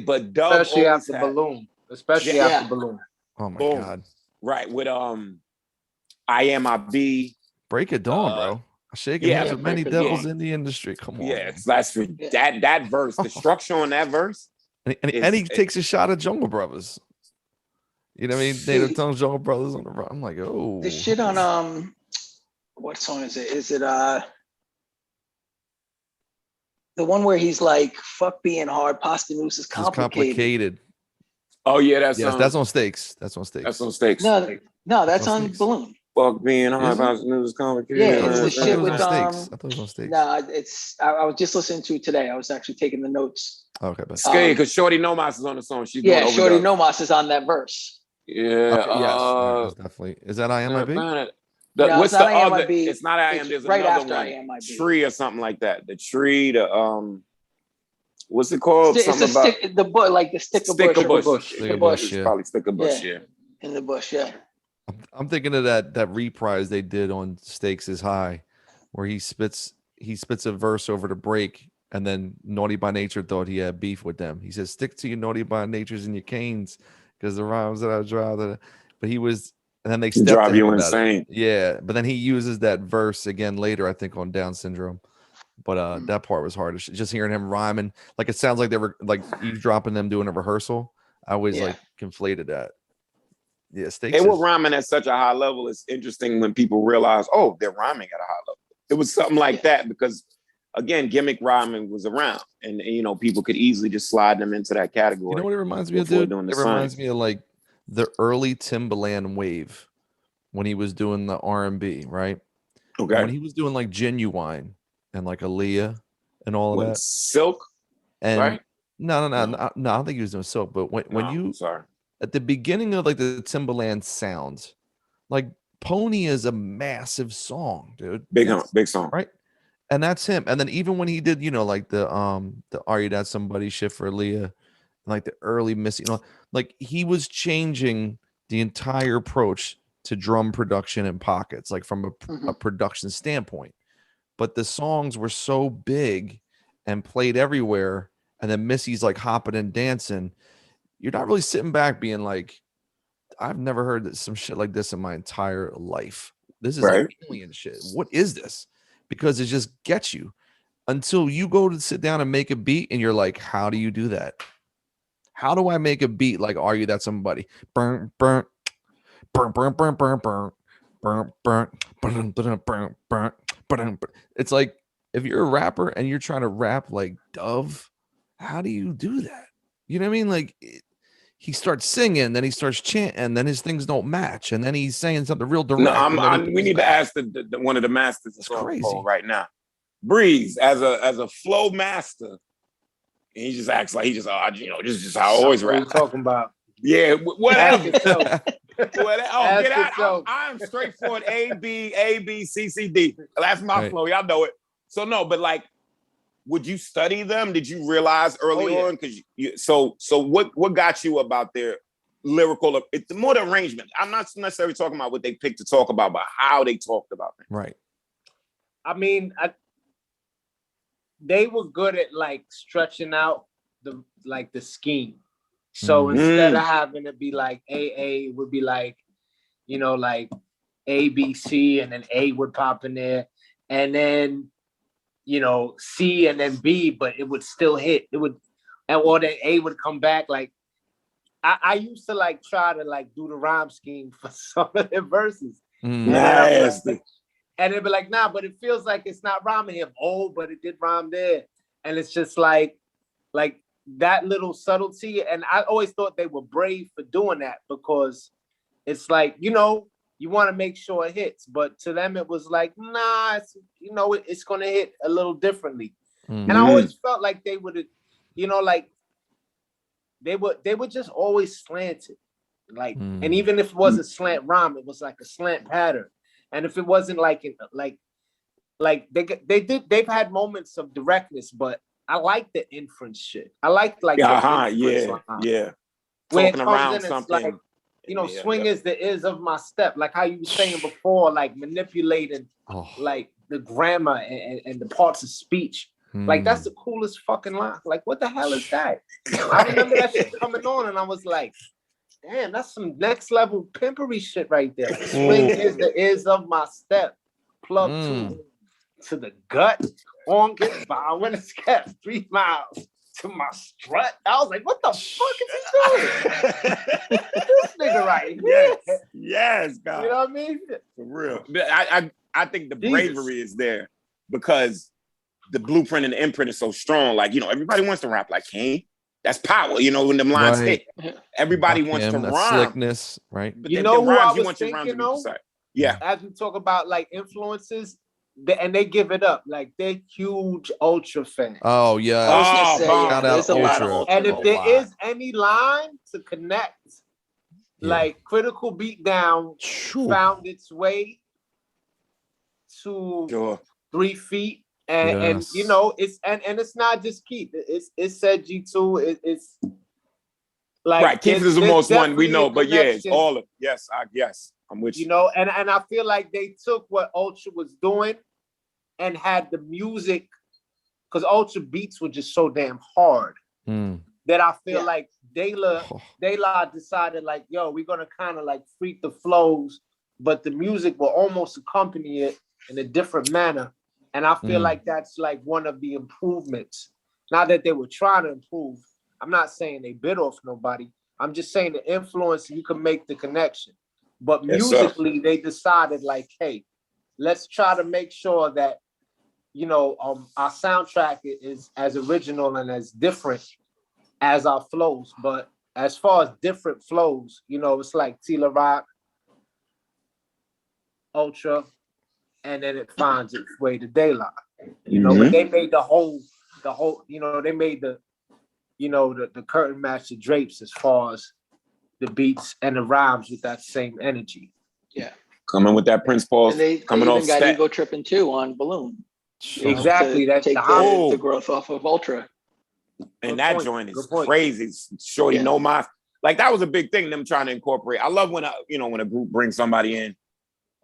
But Dub especially after Balloon. After Balloon. Oh my God. Right, with I Am I Be. Break it down, bro. Shaking hands with many devils in the industry. Come on. Yeah, that's for that verse. The structure on that verse. And he takes a shot at Jungle Brothers. You know what I mean? Native Tongues, Jungle Brothers on the run. I'm like, oh. The shit on what song is it? Is it the one where he's like, fuck being hard, pasta noose is complicated. Oh yeah, that's on Stakes. That's on Stakes. No, that's on Balloon. Fuck being hard, pasta noose is complicated. Yeah, it's the shit with Stakes. I thought it was on Stakes. No, I was just listening to it today. I was actually taking the notes. Okay, but scary because Shorty Nomas is on the song. Shorty Nomas is on that verse. Yeah, yes, definitely. Is that I Am I Be? What's the other? It's not I Am. There's right another after one. I Am I Be. Tree or something like that. The tree. The what's it called? It's the stick of bush. Stick of bush. Yeah. Probably stick of bush. Yeah. In the bush. Yeah. I'm thinking of that reprise they did on Stakes is High, where he spits a verse over the break, and then Naughty by Nature thought he had beef with them. He says, "Stick to your naughty by natures and your canes, because the rhymes that I draw." But he was, and then they drive you insane. Yeah, but then he uses that verse again later, I think, on Down Syndrome. But that part was hard. Just hearing him rhyming, like it sounds like they were like eavesdropping them doing a rehearsal. I always like conflated that. Yeah, Stakes. They were rhyming at such a high level. It's interesting when people realize, oh, they're rhyming at a high level. It was something like that because, again, gimmick rhyming was around, and people could easily just slide them into that category. You know what it reminds me of, dude? It reminds me of like the early Timbaland wave when he was doing the R&B, right? Okay. When he was doing like Genuine and like Aaliyah and all of that. Silk? And right? No, I don't think he was doing Silk, but when you at the beginning of like the Timbaland sound, like Pony is a massive song, dude. Big song. Right? And that's him. And then even when he did, like the Are You That Somebody shit for Aaliyah, and like the early Missy, like he was changing the entire approach to drum production and pockets, like from a production standpoint. But the songs were so big and played everywhere, and then Missy's like hopping and dancing. You're not really sitting back being like, I've never heard some shit like this in my entire life. This is like alien shit. What is this? Because it just gets you until you go to sit down and make a beat, and you're like, how do you do that? How do I make a beat like Are You That Somebody? Burn, burn, burn, burn, burn, burn, burn, burn, burn, burn, burn, burn, burn. It's like if you're a rapper and you're trying to rap like Dove, how do you do that? You know what I mean? Like he starts singing, then he starts chanting, then his things don't match, and then he's saying something real direct. No, we need to ask the one of the masters. It's crazy right now. Breeze as a flow master, and he just acts like this is just how I always rap. What are you talking about? Yeah, whatever. Get out. I'm straightforward. A, B, C, C, D. That's my flow. Y'all know it. So no, but like, would you study them? Did you realize early on? Because so what got you about their lyrical? It's more the arrangement. I'm not necessarily talking about what they picked to talk about, but how they talked about it. Right. I mean, they were good at like stretching out the scheme. So instead of having it be like AA, it would be like, like A, B, C, and then A would pop in there, and then C and then B, but it would still hit. It would, or then A would come back. Like I used to like try to like do the rhyme scheme for some of their verses. Nasty. And it'd be like, nah, but it feels like it's not rhyming here. Oh, but it did rhyme there. And it's just like that little subtlety. And I always thought they were brave for doing that because it's like, you want to make sure it hits. But to them, it was like, nah, it's going to hit a little differently. And I always felt like they would, like they were just always slanted. Like, and even if it wasn't slant rhyme, it was like a slant pattern. And if it wasn't they've had moments of directness, but I like the inference shit. I like yeah. Talking around something. Like, swing is the is of my step. Like how you were saying before, like manipulating like the grammar and the parts of speech. Like that's the coolest fucking line. Like what the hell is that? I remember that shit coming on and I was like, damn, that's some next level pimpery shit right there. Swing is the is of my step. Plug to the gut. On gets by when it's kept 3 miles to my strut. I was like, what the fuck is he doing? This nigga right here. Yes, God. You know what I mean? For real. I think the bravery is there because the blueprint and the imprint is so strong. Like, everybody wants to rap like Kane. That's power, when them lines hit. Everybody wants to that rhyme. Slickness, right? But who I was thinking, yeah. As we talk about like influences, they give it up. Like they're huge Ultra fans. Oh yeah. Shout out Ultra. And if there is any line to connect, like Critical Beatdown found its way to 3 feet. And it's and it's not just Keith. It's said G2. It's like right. Keith is the most one we know, but it's all of yes. I'm with you. And I feel like they took what Ultra was doing and had the music because Ultra beats were just so damn hard that I feel like De La decided like, yo, we're gonna kind of like freak the flows, but the music will almost accompany it in a different manner. And I feel like that's like one of the improvements. Not that they were trying to improve. I'm not saying they bit off nobody. I'm just saying the influence, you can make the connection. But musically, they decided like, hey, let's try to make sure that, our soundtrack is as original and as different as our flows. But as far as different flows, it's like Tila Rock, Ultra, and then it finds its way to De La. But they made the whole, they made the curtain match the drapes as far as the beats and the rhymes with that same energy. Yeah. Coming with that Prince Paul. And they coming even off got Stat. Ego Tripping too on Balloon. Exactly. That's take the growth off of Ultra. And that joint is crazy. Shorty know my like that was a big thing, them trying to incorporate. I love when when a group brings somebody in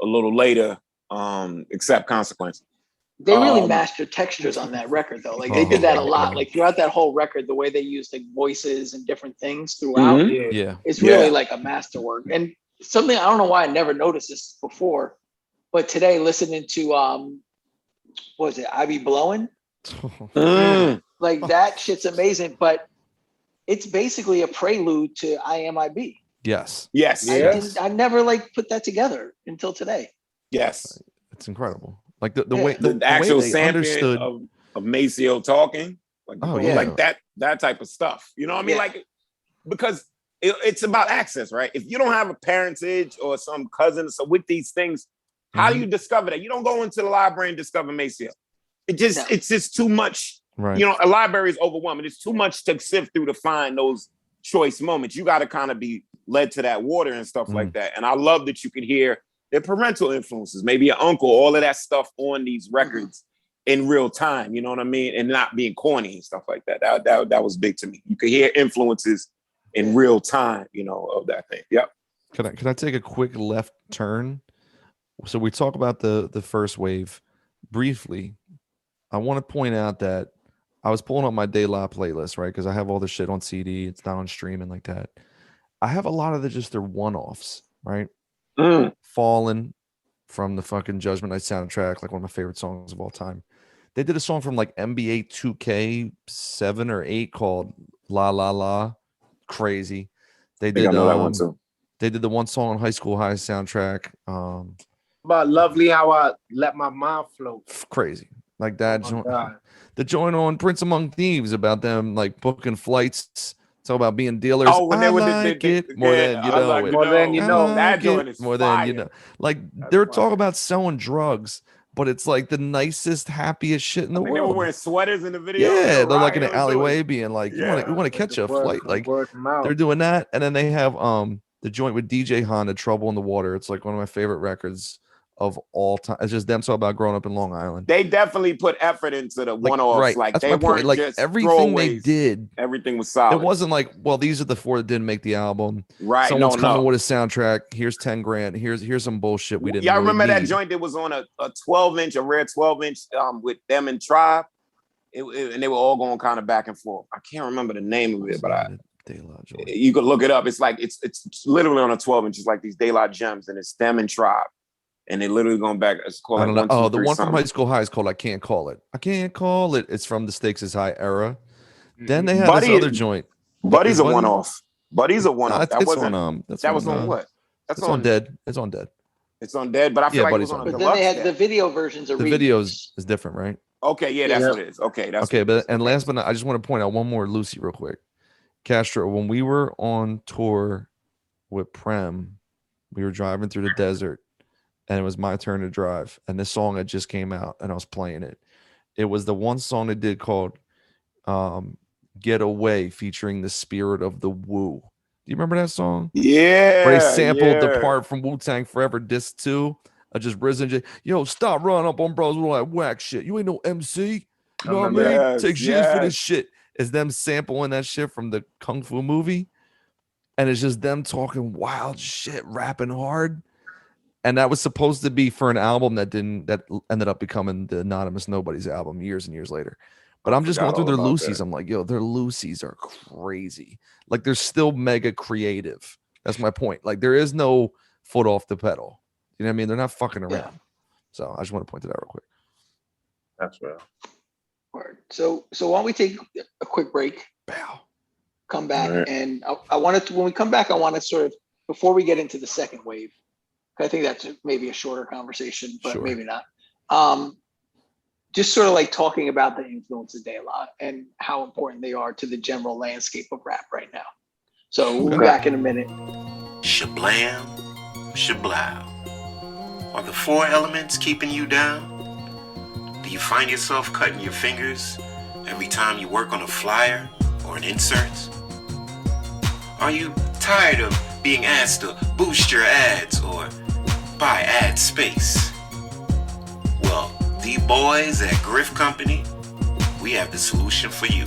a little later, accept consequence. They really mastered textures on that record though. Like they did that a lot. Like throughout that whole record, the way they used like voices and different things throughout, it's really like a masterwork. And something I don't know why I never noticed this before, but today listening to what was it, I Be Blowing? Like that shit's amazing, but it's basically a prelude to IMIB. Yes. I never like put that together until today. Yes. It's incredible. Like the way the actual way they sampling understood of Maceo talking. like that type of stuff. You know what I mean? Like, because it's about access, right? If you don't have a parentage or some cousin, so with these things, how do you discover that? You don't go into the library and discover Maceo. It's just too much. Right. You know, a library is overwhelming. It's too much to sift through to find those choice moments. You got to kind of be led to that water and stuff like that. And I love that you could hear their parental influences, maybe your uncle, all of that stuff on these records in real time. You know what I mean? And not being corny and stuff like that. That was big to me. You could hear influences in real time, you know, of that thing. Yep. Can I take a quick left turn? So we talk about the first wave briefly. I want to point out that I was pulling up my De La playlist, right? Because I have all the shit on CD. It's not on streaming like that. I have a lot of just their one-offs, right? Fallen from the fucking Judgment Night soundtrack, like one of my favorite songs of all time. They did a song from like NBA 2K 7 or 8 called La La La. Crazy. They did I know that one too. They did the one song on High School High soundtrack. About Lovely How I Let My Mind Float. Crazy. Like that. The joint on Prince Among Thieves about them like booking flights. It's all about being dealers. Oh, when they were more than you know. More than you know. That joint is more fire. than you know. Like they're talking about selling drugs, but it's like the nicest, happiest shit in the world. They were wearing sweaters in the video. Yeah, they're like in an alleyway being like, you want to catch a flight. Like they're doing that. And then they have the joint with DJ Honda, Trouble in the Water. It's like one of my favorite records of all time. It's just them talking about growing up in Long Island. They definitely put effort into the one-offs. Right. Like that's they weren't like just everything they did. Everything was solid. It wasn't like, well, these are the 4 that didn't make the album. Right. Someone's coming with a soundtrack. Here's 10 grand. Here's some bullshit we didn't. Y'all really remember need. that joint that was on a 12-inch, a rare 12-inch with them and Tribe? And they were all going kind of back and forth. I can't remember the name of it, but you could look it up. It's like it's literally on a 12-inch. It's like these De La gems, and it's them and Tribe. And they literally going back. It's called. I don't know. The one something. from High School High is called "I Can't Call It." I can't call it. It's from the Stakes Is High era. Then they had this other joint. Buddy's a one-off. Buddy's a one-off. That was on what? That's on Dead. It's on Dead. It's on Dead, but I feel like it was on. But then they had the video versions of the videos is different, right? Okay, yeah, that's what it is. Okay, that's okay. But and last but not, I just want to point out one more, Lucy, real quick. Castro, when we were on tour with Prem, we were driving through the desert. And it was my turn to drive. And this song had just came out and I was playing it. It was the one song they did called Get Away featuring the Spirit of the Woo. Do you remember that song? Yeah. Where they sampled the part from Wu-Tang Forever Disc 2. I just risen. Yo, stop running up on bros with all that whack shit. You ain't no MC. You know what I mean? Yes, Takes years for this shit. It's them sampling that shit from the Kung Fu movie. And it's just them talking wild shit, rapping hard. And that was supposed to be for an album that ended up becoming the Anonymous Nobody's album years and years later. But I'm just going through their Lucy's. I'm like, yo, their Lucy's are crazy. Like they're still mega creative. That's my point. Like there is no foot off the pedal. You know what I mean? They're not fucking around. Yeah. So I just want to point to that real quick. That's real. So why don't we take a quick break? Bow. Come back, and I wanted to. When we come back, I want to sort of before we get into the second wave. I think that's maybe a shorter conversation, but maybe not. Just sort of like talking about the influence of De La and how important they are to the general landscape of rap right now. So we'll be back in a minute. Shablam, shablow. Are the 4 elements keeping you down? Do you find yourself cutting your fingers every time you work on a flyer or an insert? Are you tired of being asked to boost your ads or buy ad space? Well, the boys at Griff Company, we have the solution for you.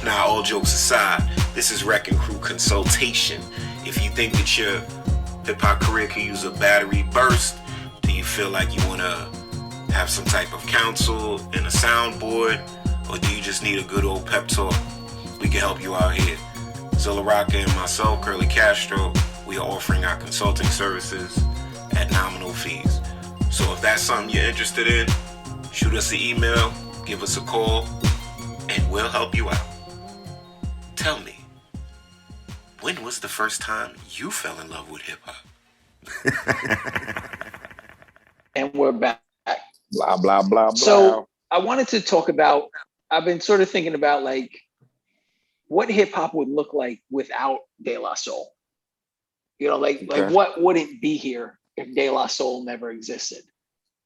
Now, all jokes aside, this is Wrecking Crew consultation. If you think that your hip-hop career can use a battery burst, do you feel like you want to have some type of counsel and a soundboard, or do you just need a good old pep talk? We can help you out here. Zilla Rocca and myself, Curly Castro, we are offering our consulting services at nominal fees. So if that's something you're interested in, shoot us an email, give us a call, and we'll help you out. Tell me, when was the first time you fell in love with hip-hop? And we're back. Blah, blah, blah, blah. So I wanted to talk about, I've been sort of thinking about like what hip hop would look like without De La Soul. You know, like what wouldn't be here if De La Soul never existed?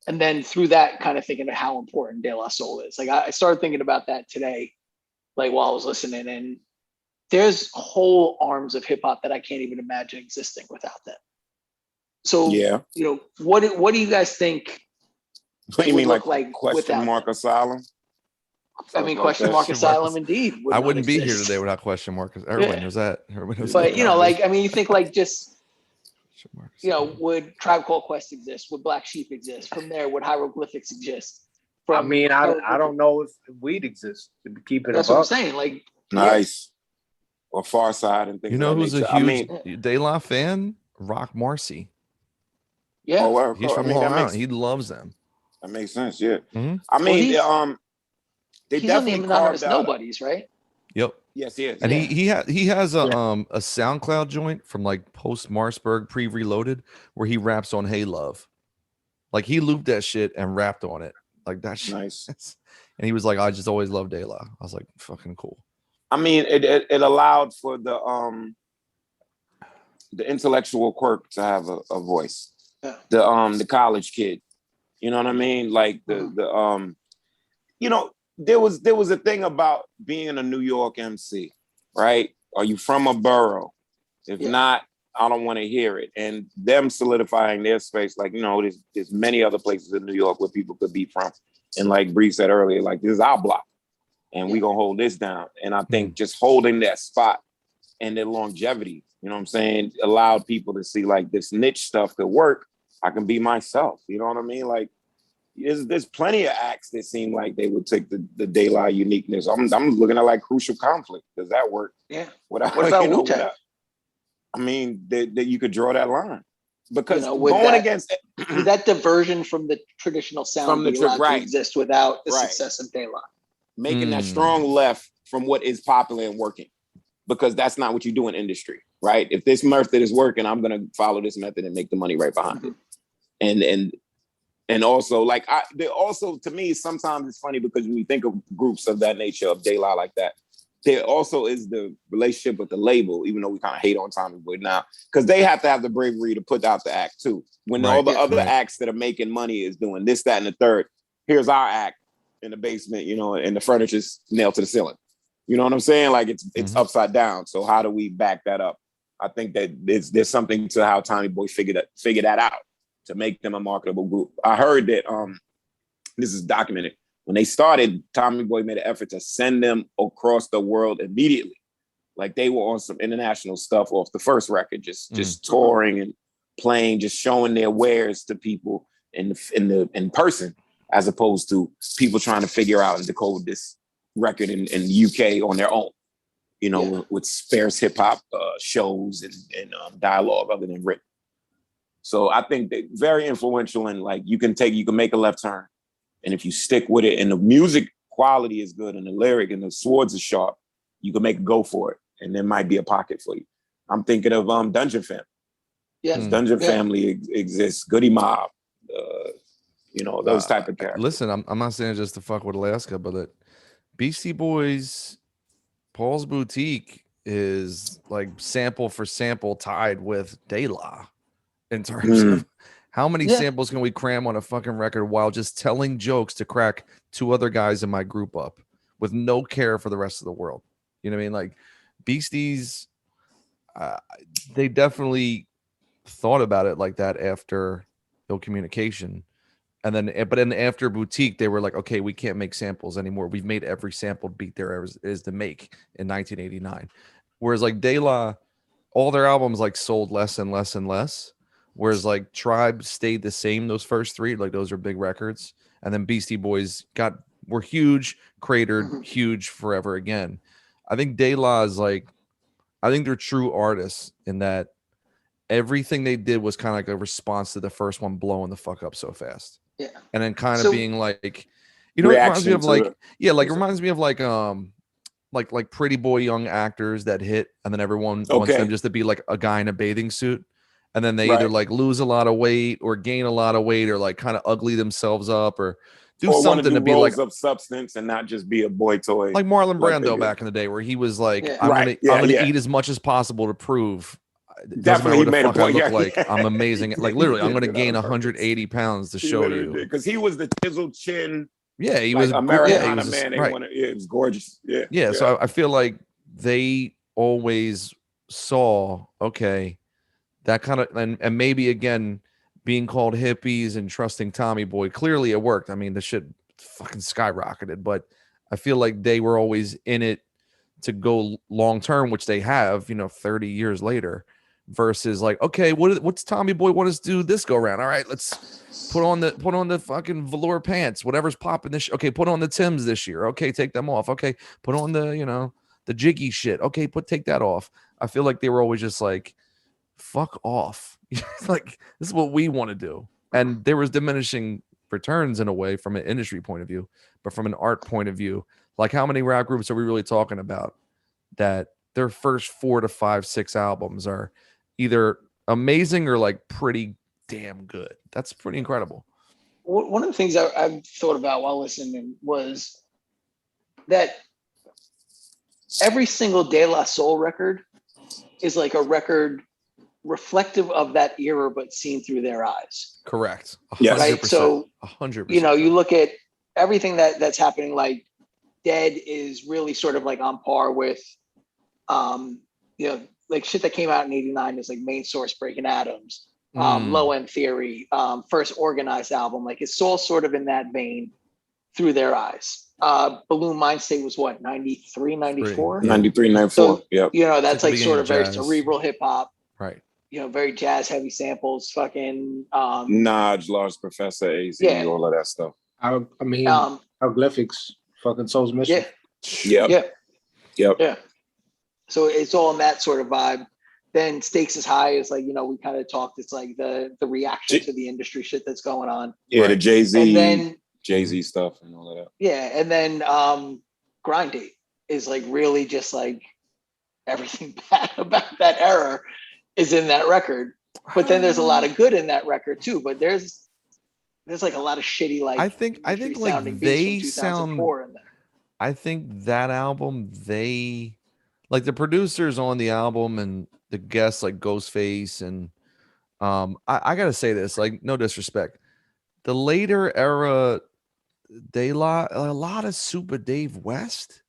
And then through that, kind of thinking of how important De La Soul is. Like I started thinking about that today, like while I was listening, and there's whole arms of hip hop that I can't even imagine existing without them. So, you know, what do you guys think? What do you mean, like question mark them? Asylum? I mean, question mark Asylum, indeed. I wouldn't be here today without question mark. Everybody knows that. But you know, like, I mean, you think like just, you know, would Tribe Called Quest exist? Would Black Sheep exist? From there, would Hieroglyphics exist? I mean, I don't know if we'd exist to keep it. That's what I'm saying. Like, nice. Or Far Side and things. You know who's a huge De La fan? Rock Marcy. Yeah, he's from Long Island. He loves them. That makes sense. Yeah. Mm-hmm. I mean, they he's definitely on the Anonymous Nobodies, right? Yep. Yes, he is. And he has a SoundCloud joint from like post Marsburg pre-reloaded where he raps on Hey Love. Like he looped that shit and rapped on it. Like that shit. Nice. And he was like, I just always loved De La. I was like, fucking cool. I mean, it allowed for the intellectual quirk to have a voice. The college kid. You know what I mean? Like the you know, there was a thing about being a New York MC, right? Are you from a borough? If not, I don't want to hear it. And them solidifying their space, like, you know, there's many other places in New York where people could be from. And like Bree said earlier, like, this is our block and we're going to hold this down. And I think just holding that spot and the longevity, you know what I'm saying, allowed people to see like this niche stuff could work. I can be myself. You know what I mean? Like, there's plenty of acts that seem like they would take the De La uniqueness. I'm looking at like Crucial Conflict. Does that work? Yeah. What about Wu-Tang? I mean, that you could draw that line because going against that diversion from the traditional sound to exist without the success of De La, making that strong left from what is popular and working, because that's not what you do in industry, right? If this method is working, I'm gonna follow this method and make the money right behind it. And also, like, to me, sometimes it's funny because when you think of groups of that nature, of De La like that, there also is the relationship with the label, even though we kind of hate on Tommy Boy now, because they have to have the bravery to put out the act too. When all the other acts that are making money is doing this, that, and the third, here's our act in the basement, you know, and the furniture's nailed to the ceiling. You know what I'm saying? Like it's upside down. So how do we back that up? I think that there's something to how Tommy Boy figured that out to make them a marketable group. I heard that this is documented. When they started, Tommy Boy made an effort to send them across the world immediately. Like they were on some international stuff off the first record, just touring and playing, just showing their wares to people in person, as opposed to people trying to figure out and decode this record in the UK on their own, you know, with sparse hip hop shows and dialogue other than written. So I think that very influential, and like you can make a left turn. And if you stick with it and the music quality is good and the lyric and the swords are sharp, you can make a go for it. And there might be a pocket for you. I'm thinking of Dungeon Family. Yes, Dungeon Family exists. Goody Mob, you know, those type of characters. Listen, I'm not saying just to fuck with Alaska, but that Beastie Boys, Paul's Boutique is like sample for sample tied with De La in terms of how many samples can we cram on a fucking record while just telling jokes to crack two other guys in my group up with no care for the rest of the world. You know what I mean? Like Beasties, they definitely thought about it like that after Ill Communication. And then, but then after Boutique, they were like, okay, we can't make samples anymore. We've made every sampled beat there is to make in 1989. Whereas like De La, all their albums like sold less and less and less. Whereas like Tribe stayed the same, those first three, like those are big records. And then Beastie Boys were huge, cratered, huge forever again. I think De La is like, I think they're true artists in that everything they did was kind of like a response to the first one blowing the fuck up so fast. Yeah. And then kind of being like, you know, it reminds me of like, reminds me of like Pretty Boy Young actors that hit, and then everyone wants them just to be like a guy in a bathing suit. And then they either like lose a lot of weight or gain a lot of weight or like kind of ugly themselves up or do something to be like of substance and not just be a boy toy. Like Marlon Brando back in the day, where he was like, Yeah. I'm gonna eat as much as possible to prove. Definitely, he made a point. I look like I'm amazing. Like literally, I'm gonna gain 180 pounds to show you. Because he was the chiseled chin. Yeah, he was Americana man. Right. It was gorgeous. Yeah. Yeah. So I feel like they always saw, okay, that kind of, and maybe again, being called hippies and trusting Tommy Boy, clearly it worked. I mean, the shit fucking skyrocketed, but I feel like they were always in it to go long term, which they have, 30 years later, versus like, okay, what's Tommy Boy want us to do this go around? All right, let's put on the fucking velour pants, whatever's popping this. Okay, put on the Timbs this year. Okay, take them off. Okay, put on the the jiggy shit. Okay, take that off. I feel like they were always just like, fuck off. Like, this is what we want to do. And there was diminishing returns in a way from an industry point of view, but from an art point of view, like how many rap groups are we really talking about that their first 4 to 5, 6 albums are either amazing or like pretty damn good? That's pretty incredible. One of the things I've thought about while listening was that every single De La Soul record is like a record reflective of that era, but seen through their eyes. Correct. 100%, yes. Right. So 100%. You look at everything that's happening. Like Dead is really sort of like on par with, like shit that came out in '89 is like Main Source, Breaking Atoms, Low End Theory, first Organized album. Like it's all sort of in that vein through their eyes. Balloon Mind State was what, 93, 94? 93, 94. So, yep. That's like sort of very cerebral hip hop. Right. Very jazz heavy samples, fucking Naj, Large Professor, AZ, all of that stuff. I mean, hieroglyphics, fucking Soul's Mission. Yeah. Yeah. So it's all in that sort of vibe. Then Stakes is High is like, we kind of talked, it's like the reaction to the industry shit that's going on. Yeah, the Jay-Z. And then Jay-Z stuff and all of that. Yeah, and then Grind Date is like really just like everything bad about that era is in that record. But then there's a lot of good in that record too. But there's like a lot of shitty like I think like they sound in there. I think that album, they like the producers on the album and the guests like Ghostface and I gotta say this, like no disrespect. The later era a lot of Super Dave West.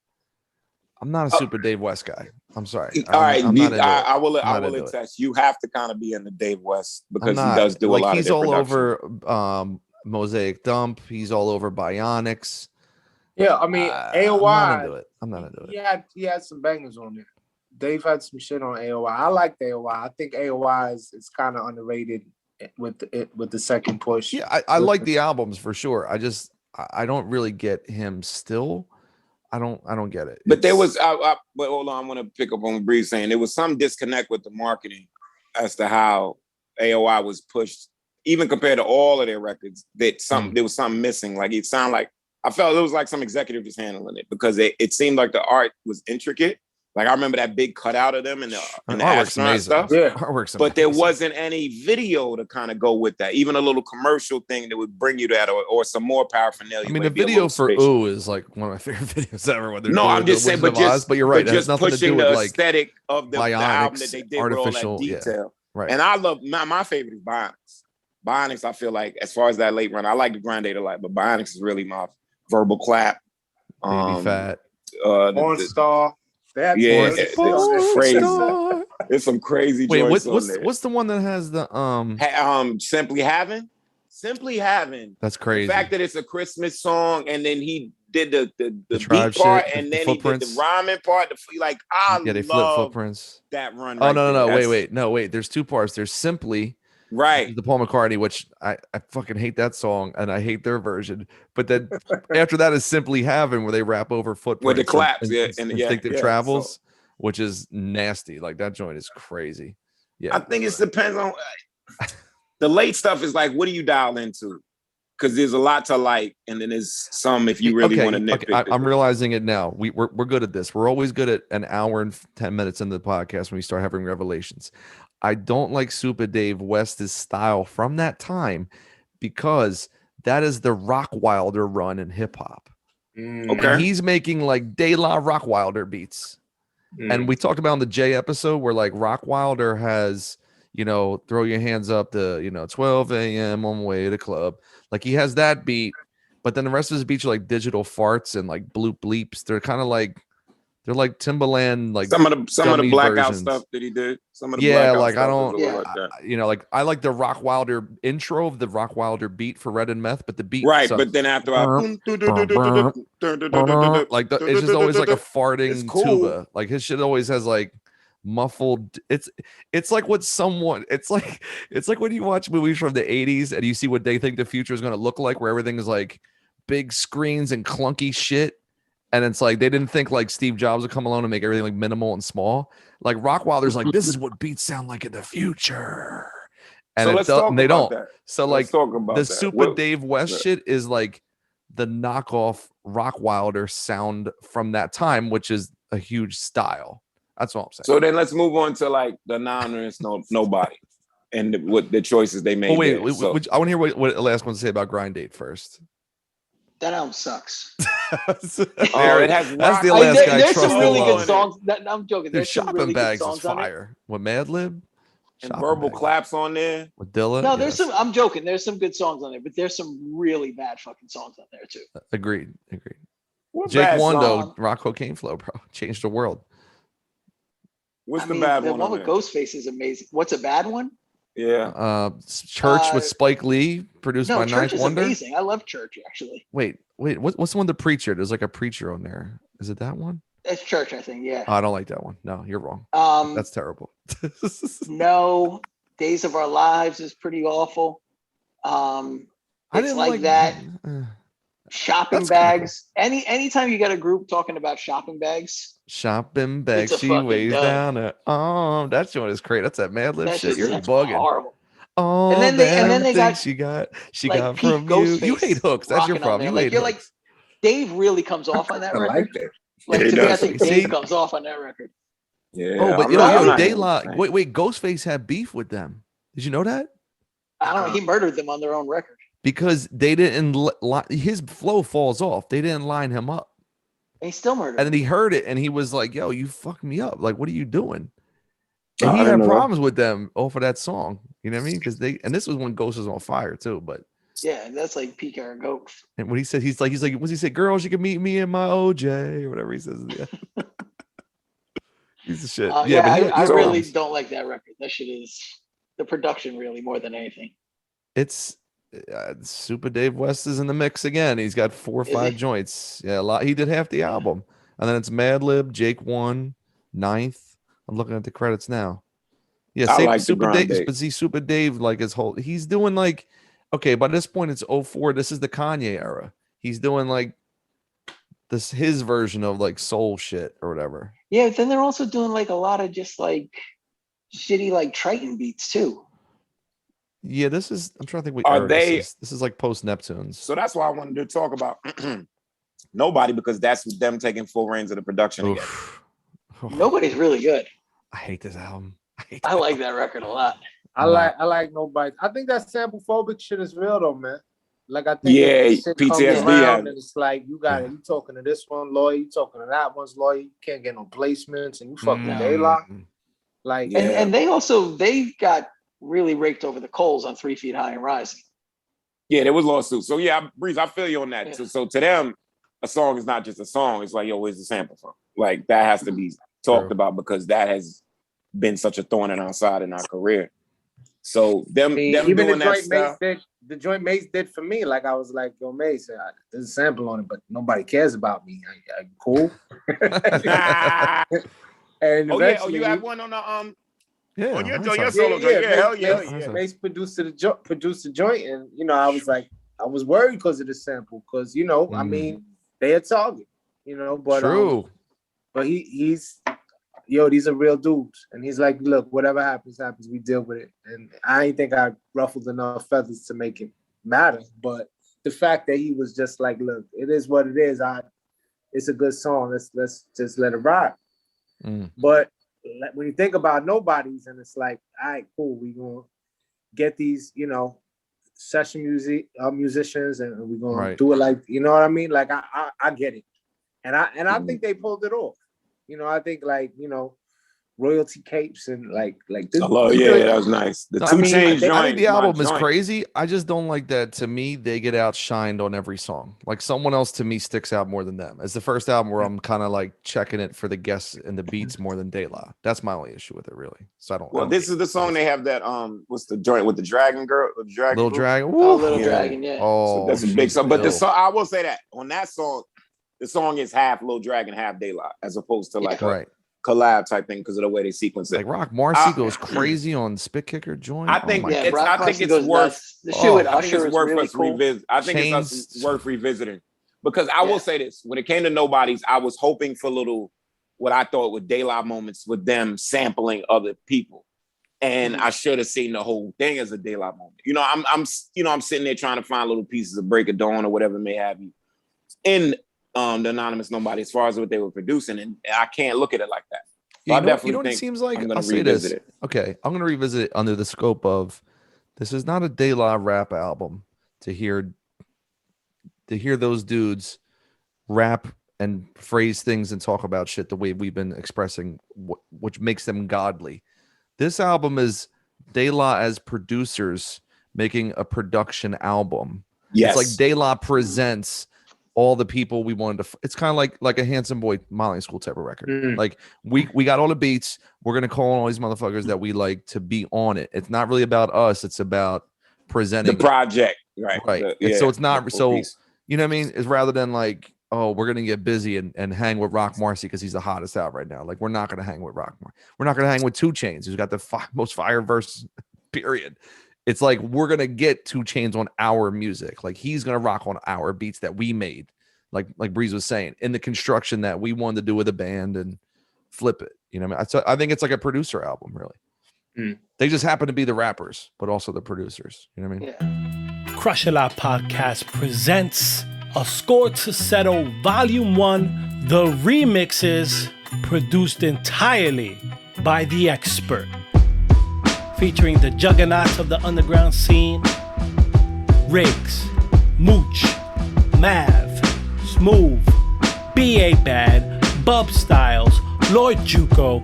I'm not a Super Dave West guy. I'm sorry. All right, I will attest. You have to kind of be in the Dave West because he does do a lot of. He's all over Mosaic Dump. He's all over Bionics. Yeah, I mean AOI. I'm not into it. He had some bangers on there. Dave had some shit on AOI. I like AOI. I think AOI is kind of underrated with the second push. Yeah, I like the albums for sure. I don't really get him still. I don't get it. But there was but hold on, I want to pick up on Breeze saying there was some disconnect with the marketing as to how AOI was pushed, even compared to all of their records. There was something missing. Like it sounded like I felt it was like some executive just handling it because it seemed like the art was intricate. Like I remember that big cutout of them and the astronaut stuff. Yeah, artwork's amazing. But there wasn't any video to kind of go with that. Even a little commercial thing that would bring you to that, or some more paraphernalia. I mean, the video for Ooh is like one of my favorite videos ever. No, I'm just saying, but you're right. It has nothing pushing to do with the aesthetic of the album that they did with all that detail. Yeah, right. And I love my favorite is Bionics. Bionics, I feel like as far as that late run, I like the Grind Date a lot, but Bionics is really my verbal clap. Baby Fat. Porn Star. It's crazy. It's some crazy joints on there. What's the one that has the Simply Having? That's crazy. The fact that it's a Christmas song and then he did the beat shit, part and then he did the rhyming part. They flip footprints. That run. Oh, no, wait. There's two parts. There's Simply. Right. The Paul McCartney, which I fucking hate that song and I hate their version. But then after that is Simply Having, where they rap over footprints with the claps, and Instinctive Travels, which is nasty. Like that joint is crazy. Yeah. I think it depends on the late stuff is like, what do you dial into? Because there's a lot to like, and then there's some if you really want to nitpick. Okay. I'm realizing it now. We're good at this. We're always good at an hour and 10 minutes into the podcast when we start having revelations. I don't like Super Dave West's style from that time because that is the Rockwilder run in hip hop. Okay. And he's making like De La Rockwilder beats. And we talked about in the J episode where like Rockwilder has, you know, throw your hands up to, you know, 12 a.m. on the way to the club. Like he has that beat, but then the rest of his beats are like digital farts and like bloop bleeps. They're kind of like, they're like Timbaland, like some of the blackout versions. stuff that he did. Some of the yeah, blackout like stuff I don't, like that. you know, like I like the Rockwilder intro of the Rockwilder beat for Red and Meth, but the beat, right? But then after like it's just always like a farting tuba. Like his shit always has like muffled. It's like what someone. It's like when you watch movies from the 80s and you see what they think the future is going to look like, where everything is like big screens and clunky shit. And it's like they didn't think like Steve Jobs would come along and make everything like minimal and small. Like Rockwilder's like, this is what beats sound like in the future. And so they don't. That. So let's like talk about the that. Super Dave West shit is like the knockoff Rockwilder sound from that time, which is a huge style. That's what I'm saying. So then let's move on to like the non-rinse nobody and what the choices they made. Oh wait, so, I want to hear what the last one to say about Grind Date first. That album sucks. it has that's the last guy. There's trust some really good songs. I'm joking. There's some Shopping really Bags good songs is fire. With Madlib and verbal claps on there. With Dilla. No, there's some. I'm joking. There's some good songs on there, but there's some really bad fucking songs on there too. Agreed. What Jake One song? though, Rock Cocaine Flow, bro, changed the world. What's the bad one? The one with Ghostface is amazing. What's a bad one? Yeah. Church with Spike Lee, produced by Church Ninth is Wonder. amazing. I love Church actually. Wait, what's the one? The Preacher. There's like a preacher on there. Is it that one? It's Church, I think. Yeah. Oh, I don't like that one. No, you're wrong. That's terrible. No, Days of Our Lives is pretty awful. It's like that. Shopping bags. Cool. Anytime you get a group talking about shopping bags. Shopping bags. She weighs down her arm. That joint is great. That's that Madlib shit. You're bugging. Horrible. Oh, and then they got she got like from you. You hate hooks. That's your problem. You hate hooks. Like Dave really comes off on that record. Like that. Like to me, I think Dave comes off on that record. Yeah. Oh, but yo, De La. Wait. Ghostface had beef with them. Did you know that? I don't know. He murdered them on their own record. Because they didn't, his flow falls off. They didn't line him up. And he still murdered. And then he heard it and he was like, yo, you fucked me up. Like, what are you doing? And he had problems with them off of that song. You know what I mean? Because and this was when Ghost was on fire too. But yeah, that's like peak era Ghost. And when he said, he's like, what's he say? Girls, you can meet me in my OJ or whatever he says. Yeah. He's the shit. I really don't like that record. That shit is the production really more than anything. It's Super Dave West is in the mix again. He's got 4 or 5 joints. Yeah, a lot. He did half the album, and then it's Madlib, Jake One, Ninth. I'm looking at the credits now. Yeah, I like Super Dave, but see, Super Dave, like he's doing like, okay, by this point it's 04. This is the Kanye era. He's doing like his version of like soul shit or whatever. Yeah, then they're also doing like a lot of just like shitty like Triton beats too. Yeah, I'm trying to think. This is like post Neptunes. So that's why I wanted to talk about Nobody, because that's them taking full reins of the production again. Nobody's really good. I hate this album. I like that record a lot. I like Nobody. I think that sample phobic shit is real though, man. Like I think PTSD and it's like you talking to this one lawyer, you talking to that one's lawyer, you can't get no placements, and you fucking Daylock. Like and they got really raked over the coals on 3 Feet High and Rising. Yeah, there was lawsuits. So yeah, Breeze, I feel you on that. Yeah. So to them, a song is not just a song. It's like, yo, where's the sample from? Like that has to be talked about because that has been such a thorn in our side in our career. So them even doing the that joint stuff. The joint Mace did for me. Like I was like, yo, Mace, there's a sample on it, but nobody cares about me. Are you cool? And you have one on the Yeah, on your solo joint. Yeah, hell yeah. Mace produced the joint, and I was like, I was worried because of the sample, because I mean, they a target, but true. But he's these are real dudes, and he's like, look, whatever happens, we deal with it. And I ain't think I ruffled enough feathers to make it matter, but the fact that he was just like, look, it is what it is. It's a good song. Let's just let it ride. But when you think about Nobodies, and it's like, all right, cool, we gonna get these, session musicians, and we're gonna Right. do it like, you know what I mean? Like I get it, and I think they pulled it off. You know, I think like, you know, royalty capes and like this. Oh yeah, that was nice. The 2 Chainz joint. I think the album is joint. crazy. I just don't like that. To me, they get outshined on every song. Like someone else to me sticks out more than them. It's the first album where I'm kind of like checking it for the guests and the beats more than De La. That's my only issue with it, really. So I don't. Well, this is the song they have that what's the joint with the dragon girl? The dragon Little group? Dragon. Oh, Little Dragon, yeah. Oh, So that's a big song. But the ill. song, I will say that on that song, the song is half Lil Dragon, half De La, as opposed to like a collab type thing because of the way they sequence it. Like Rock Marcy goes crazy on Spit Kicker joint. I think it's worth the shit with Usher is worth really us cool. revisit. I think it's worth revisiting because I will say this: when it came to Nobodies, I was hoping for little what I thought were De La moments with them sampling other people, and I should have seen the whole thing as a De La moment. You know, I'm sitting there trying to find little pieces of Break of Dawn or whatever may have you in the Anonymous Nobody as far as what they were producing, and I can't look at it like that. So I definitely think it seems like I'm gonna I'll say revisit this. it. Okay, I'm gonna revisit it under the scope of this is not a De La rap album to hear those dudes rap and phrase things and talk about shit the way we've been expressing, which makes them godly. This album is De La as producers making a production album. Yes. It's like De La presents all the people we wanted to. It's kind of like a Handsome Boy Modeling School type of record. Like we got all the beats. We're gonna call on all these motherfuckers that we like to be on it. It's not really about us. It's about presenting the project, right? So it's not so. Piece. You know what I mean? It's rather than like, oh, we're gonna get busy and hang with Rock Marcy because he's the hottest out right now. Like we're not gonna hang with Rock Marcy. We're not gonna hang with 2 Chainz, who's got the most fire verse. Period. It's like we're gonna get 2 Chainz on our music. Like he's gonna rock on our beats that we made. Like Breeze was saying, in the construction that we wanted to do with a band and flip it. You know what I mean? So I think it's like a producer album, really. They just happen to be the rappers, but also the producers. You know what I mean? Yeah. Crush A Lot Podcast presents A Score to Settle Volume 1, the remixes produced entirely by The Expert. Featuring the juggernauts of the underground scene, Riggs, Mooch, Mav, Smooth, B.A. Bad, Bub Styles, Lord Juco,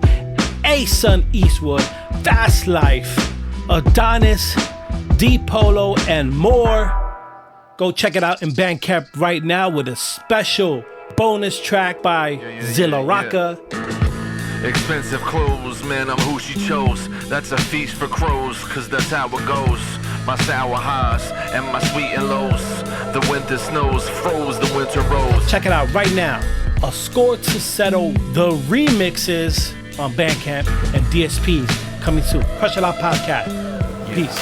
A-Sun Eastwood, Fast Life, Adonis, D Polo, and more. Go check it out in Bandcamp right now with a special bonus track by Zilla Rocca. Expensive clothes, man, I'm who she chose. That's a feast for crows, cause that's how it goes. My sour highs and my sweet and lows. The winter snows froze the winter rose. Check it out right now. A Score to Settle, the remixes on Bandcamp and DSPs coming soon. Crush A Lot Podcast. Peace.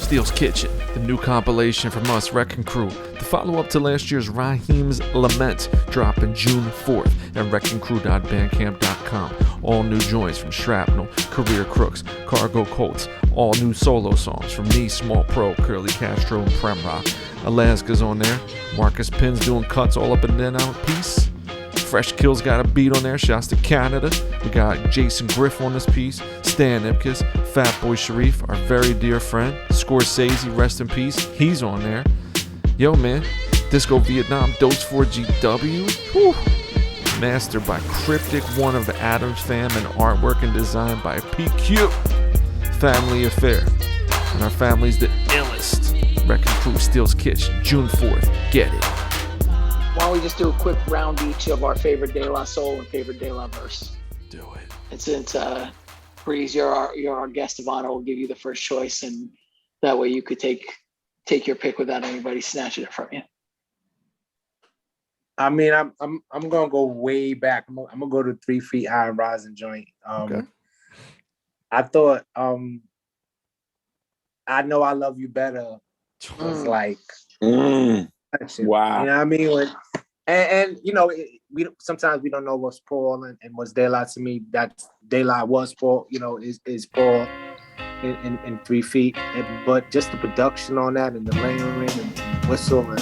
Steel's Kitchen, the new compilation from us, Wrecking Crew. The follow-up to last year's Raheem's Lament, dropping June 4th at wreckingcrew.bandcamp.com. All new joints from Shrapnel, Career Crooks, Cargo Colts. All new solo songs from me, Small Pro, Curly Castro, and Premrock. Alaska's on there. Marcus Pinn's doing cuts all up and then out. Peace. Fresh Kill's got a beat on there. Shouts to Canada. We got Jason Griff on this piece. Stan Ipkiss. Fat Boy Sharif, our very dear friend. Scorsese, rest in peace. He's on there. Yo, man. Disco Vietnam, Dose 4GW. Whew. Mastered by Cryptic, one of Adam's fam, and artwork and design by PQ. Family affair. And our family's the illest. Wrecking Crew, Steel's Kitchen, June 4th. Get it. Why don't we just do a quick round each of our favorite De La Soul and favorite De La verse? Do it. And since Breeze, you're our guest of honor, we'll give you the first choice, and that way you could take your pick without anybody snatching it from you. I mean, I'm gonna go way back. I'm gonna go to 3 Feet High and Rising Joint. Okay. I thought I Know I Love You Better was like Wow. You know what I mean? And you know, we sometimes we don't know what's Paul and what's De La. To me, that De La was Paul, you know, is Paul in 3 Feet. But just the production on that and the layering and whistle and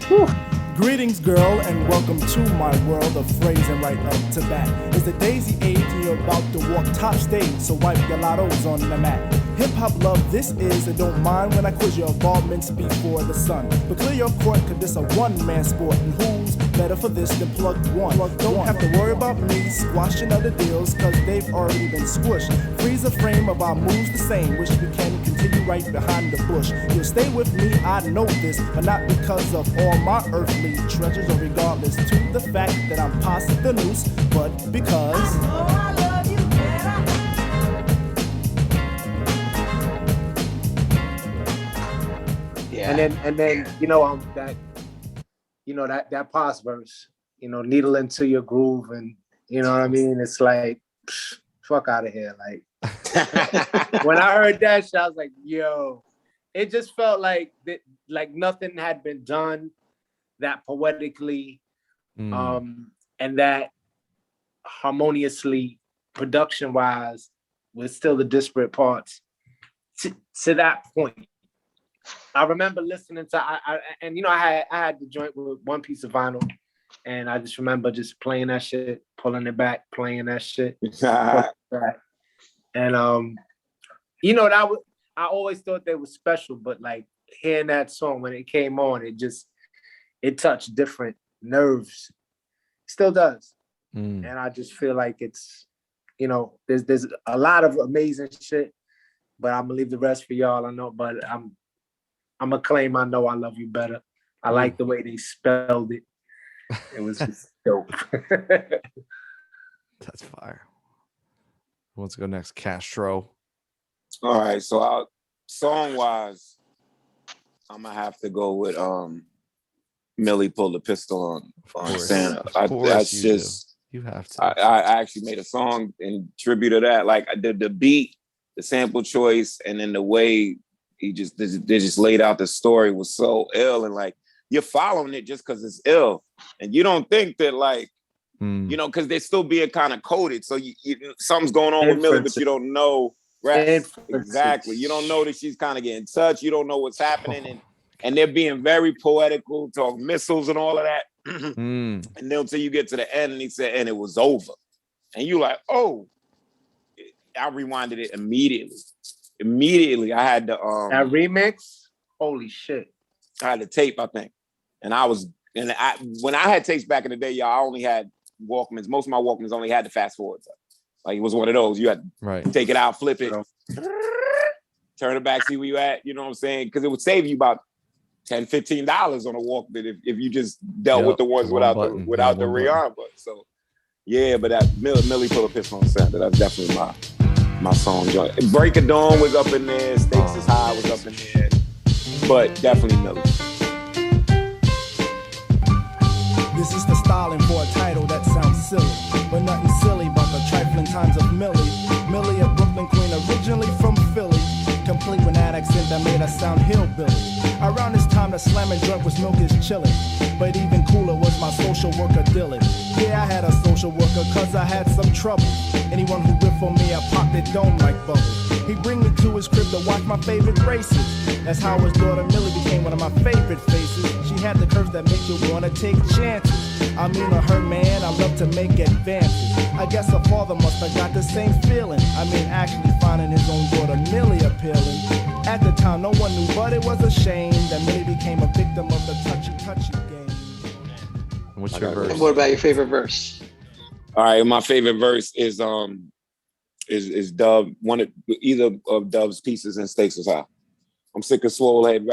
whew. Greetings, girl, and welcome to my world of phrasing right up to bat. It's the daisy age and you're about to walk top stage, so wipe your lottos on the mat. Hip-hop love this is, and don't mind when I quiz your involvements before the sun. But clear your court, cause this a one-man sport, and who's better for this than plugged one? Don't have to worry about me squashing other deals, cause they've already been squished. Freeze a frame of our moves the same, wish we can continue right behind the bush. You'll stay with me, I know this, but not because of all my earthly treasures, or regardless to the fact that I'm past the noose, but because I love you better. Yeah. And then that pause verse, needle into your groove, and you know what I mean? It's like, fuck out of here. Like when I heard that shit, I was like, yo, it just felt like nothing had been done that poetically, and that harmoniously, production-wise, with still the disparate parts to that point. I remember listening to, I had the joint with one piece of vinyl, and I just remember just playing that shit, pulling it back, playing that shit. And I always thought they were special, but like hearing that song when it came on, it touched different nerves. Still does. And I just feel like it's, there's a lot of amazing shit, but I'm gonna leave the rest for y'all. I know, but I'm gonna claim I know I love you better. I like the way they spelled it. It was just dope. That's fire. Let's go next, Castro. All right, so song wise, I'm gonna have to go with Millie Pulled the Pistol on Santa. You have to. I actually made a song in tribute to that. Like I did the beat, the sample choice, and then the way they just laid out the story was so ill, and like you're following it just because it's ill, and you don't think that like because they're still being kind of coded, so you something's going on with Millie, but you don't know. Right, exactly. You don't know that she's kind of getting touched. You don't know what's happening, and they're being very poetical, talk missiles and all of that. And then until you get to the end, and he said, and it was over, and you like, oh, I rewinded it immediately. I had the that remix. Holy shit! I had the tape, I think, and when I had tapes back in the day, y'all, I only had Walkmans. Most of my Walkmans only had the fast forwards. Like it was one of those. You had to take it out, flip it, turn it back, see where you at. You know what I'm saying? Because it would save you about $10, $15 on a Walkman if you just dealt with the ones without the rearm button. So yeah, but that Millie Pulled a Pistol on Santa. That's definitely my song. Break of Dawn was up in there. Stakes is High was up in there, but definitely Millie. This is the styling for a title that sounds silly, but nothing silly about the trifling times of Millie. Millie, a Brooklyn queen, originally from Philly, complete with that accent that made us sound hillbilly. Around this time, the slamming drunk was milk is chillin', but even cooler was my social worker Dylan. Yeah, I had a social worker cause I had some trouble. Anyone who riffed on me, I popped it dome like bubbles. He'd bring me to his crib to watch my favorite races. That's how his daughter Millie became one of my favorite faces. She had the curves that make you wanna take chances. I mean, on her man, I love to make advances. I guess her father must have got the same feeling. I mean, actually finding his own daughter Millie appealing. At the time, no one knew, but it was a shame that Millie became a victim of the touchy game. What's your verse? And what about your favorite verse? All right, my favorite verse is Dub, either of Dub's pieces in Stakes is High. I'm sick of swolehead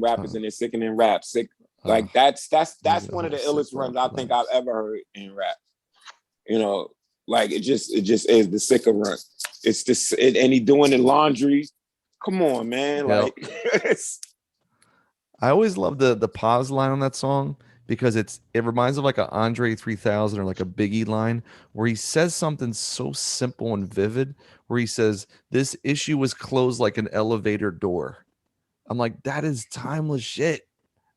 rappers and their sickening rap. Sick, like that's one of the illest runs I think I've ever heard in rap. Like it just is the sicker run. It's this, and he doing the laundry. Come on, man! Like I always love the pause line on that song because it reminds of like a Andre 3000 or like a Biggie line where he says something so simple and vivid. Where he says, "This issue was closed like an elevator door." I'm like, that is timeless shit.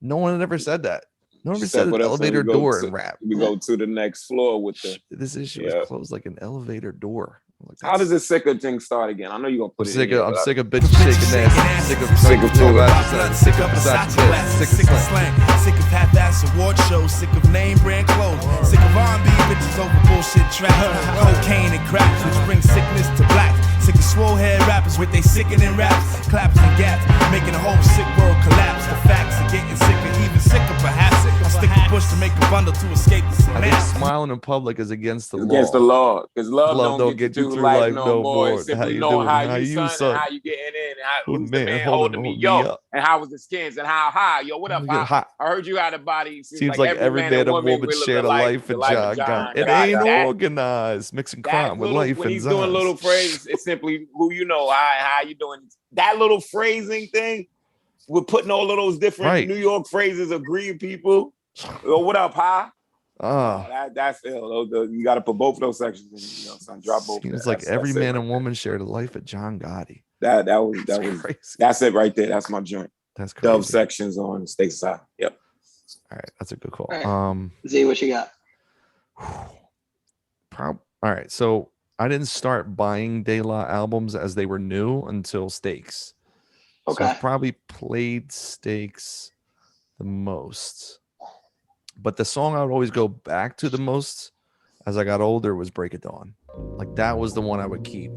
No one had ever said that. No one ever said an elevator door in rap. We go to the next floor with this issue is closed like an elevator door. Like, how does this sicker thing start again? I know you're gonna put it in. I'm sick of bitches shaking ass. Sick of slang. Sick of half-ass award shows. Sick of name brand clothes. Sick of R&B bitches over bullshit tracks. Cocaine and crack, which brings sickness to black. Sick of swole head rappers with they sickening raps, claps and gaps, making the whole sick world collapse. The facts are getting sicker, even sicker perhaps. I stick a bush to make a bundle to escape the I think synapse. smiling in public is against the law. Against the law, because love don't get you through life no more. It's simply knowing how you son, and how you getting in, and who's the man holding me, yo, and how was the skins, and how high, yo, what up, high? I heard you out of body. Seems like every man and woman shared a life in John. It ain't organized, mixing crime with life. When he's doing little phrases, it's simply who you know, how you doing. That little phrasing thing, we're putting all of those different New York phrases, agreeing people. Yo, what up, high? That's ill. You got to put both of those sections in. You know, son, drop both. Seems like every man and woman shared a life at John Gotti. That was crazy. That's it right there. That's my joint. That's crazy. Dove sections on Stateside. Yep. All right, that's a good call. Right. Z, what you got? All right, so I didn't start buying De La albums as they were new until Stakes. Okay. So I probably played Stakes the most. But the song I would always go back to the most as I got older was Break It Dawn. Like that was the one I would keep.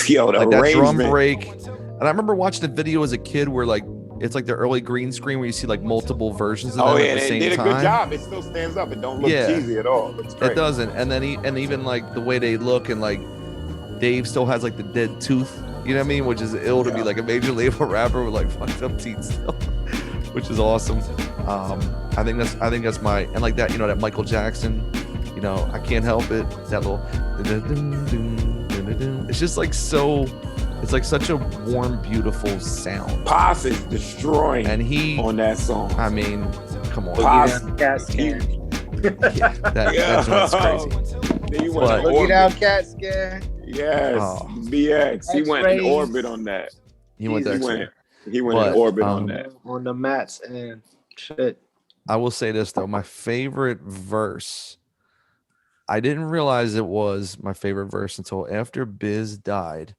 Yo, like that drum break. And I remember watching the video as a kid where like it's like the early green screen where you see like multiple versions of them at the same time. They did a good job. It still stands up. It don't look cheesy at all. It doesn't. And then even like the way they look, and like Dave still has like the dead tooth, you know what I mean? Which is ill to be like a major label rapper with like fucked up teeth still, which is awesome. I think that's my, and like that, you know, that Michael Jackson, you know, I Can't Help It, that little, it's just like so, it's like such a warm, beautiful sound. Pos is destroying, and he on that song. I mean, come on, Pos, that joint's crazy. Then you went Boogie Down Cat Scare. Yes, BX. He went in orbit on that. He went in orbit on that. On the mats and shit. I will say this though, my favorite verse, I didn't realize it was my favorite verse until after Biz died.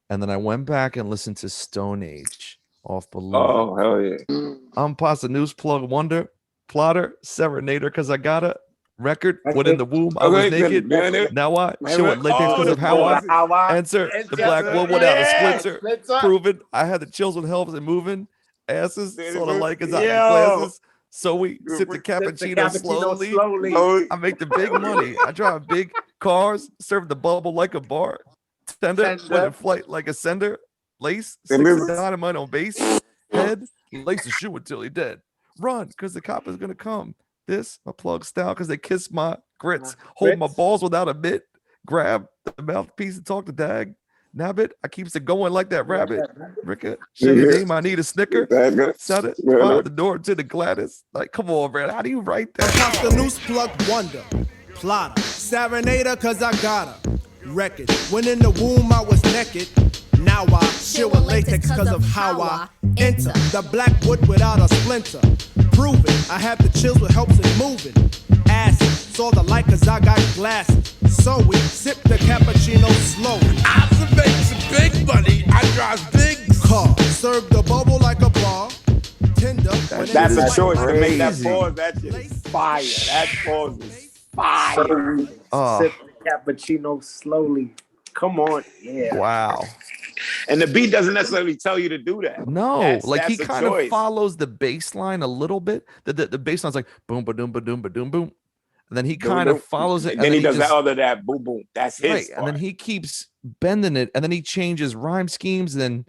And then I went back and listened to Stone Age off Balloon. Oh, hell yeah. I'm Pasta News Plug Wonder, Plotter, Serenader, cause I got a record. Within the womb, I was naked. Now I show it latex because of how I answer the black one without a splinter. Proven I had the chills with helps and moving asses. Sort of like as I glasses. So we sip the cappuccino slowly. I make the big money. I drive big cars, serve the bubble like a bar. Tender when in flight like a sender. Lace, 6 dynamite on base. Head, lace the shoe until he dead. Run, because the cop is gonna come. This, my plug style, because they kiss my grits. Hold my balls without a mitt. Grab the mouthpiece and talk to dag. Nabbit, I keeps it going like that rabbit. Ricka, show your name, I need a snicker. Set it, find the door to the Gladys. Like, come on, man. How do you write that? Pasta News Plug Wonder, Plotter, Serenader, cause I got a record. When in the womb I was naked. Now I chill with latex cause of how I enter the black wood without a splinter. Prove it, I have the chills with helps in moving. Acid, saw the light cause I got glasses. So we sip the cappuccino slowly. Observation, big money. I drive big car. Serve the bubble like a bar. Tender. That's a choice to make that pause. That shit is fire. That pause is fire. So sip the cappuccino slowly. Come on. Yeah. Wow. And the beat doesn't necessarily tell you to do that. No, like he kind of follows the bass line a little bit. The bass line's like boom, ba doom, ba doom, ba doom, boom. And then he kind of follows it. And then he does that boom, boom. That's his right. And then he keeps bending it. And then he changes rhyme schemes. Then,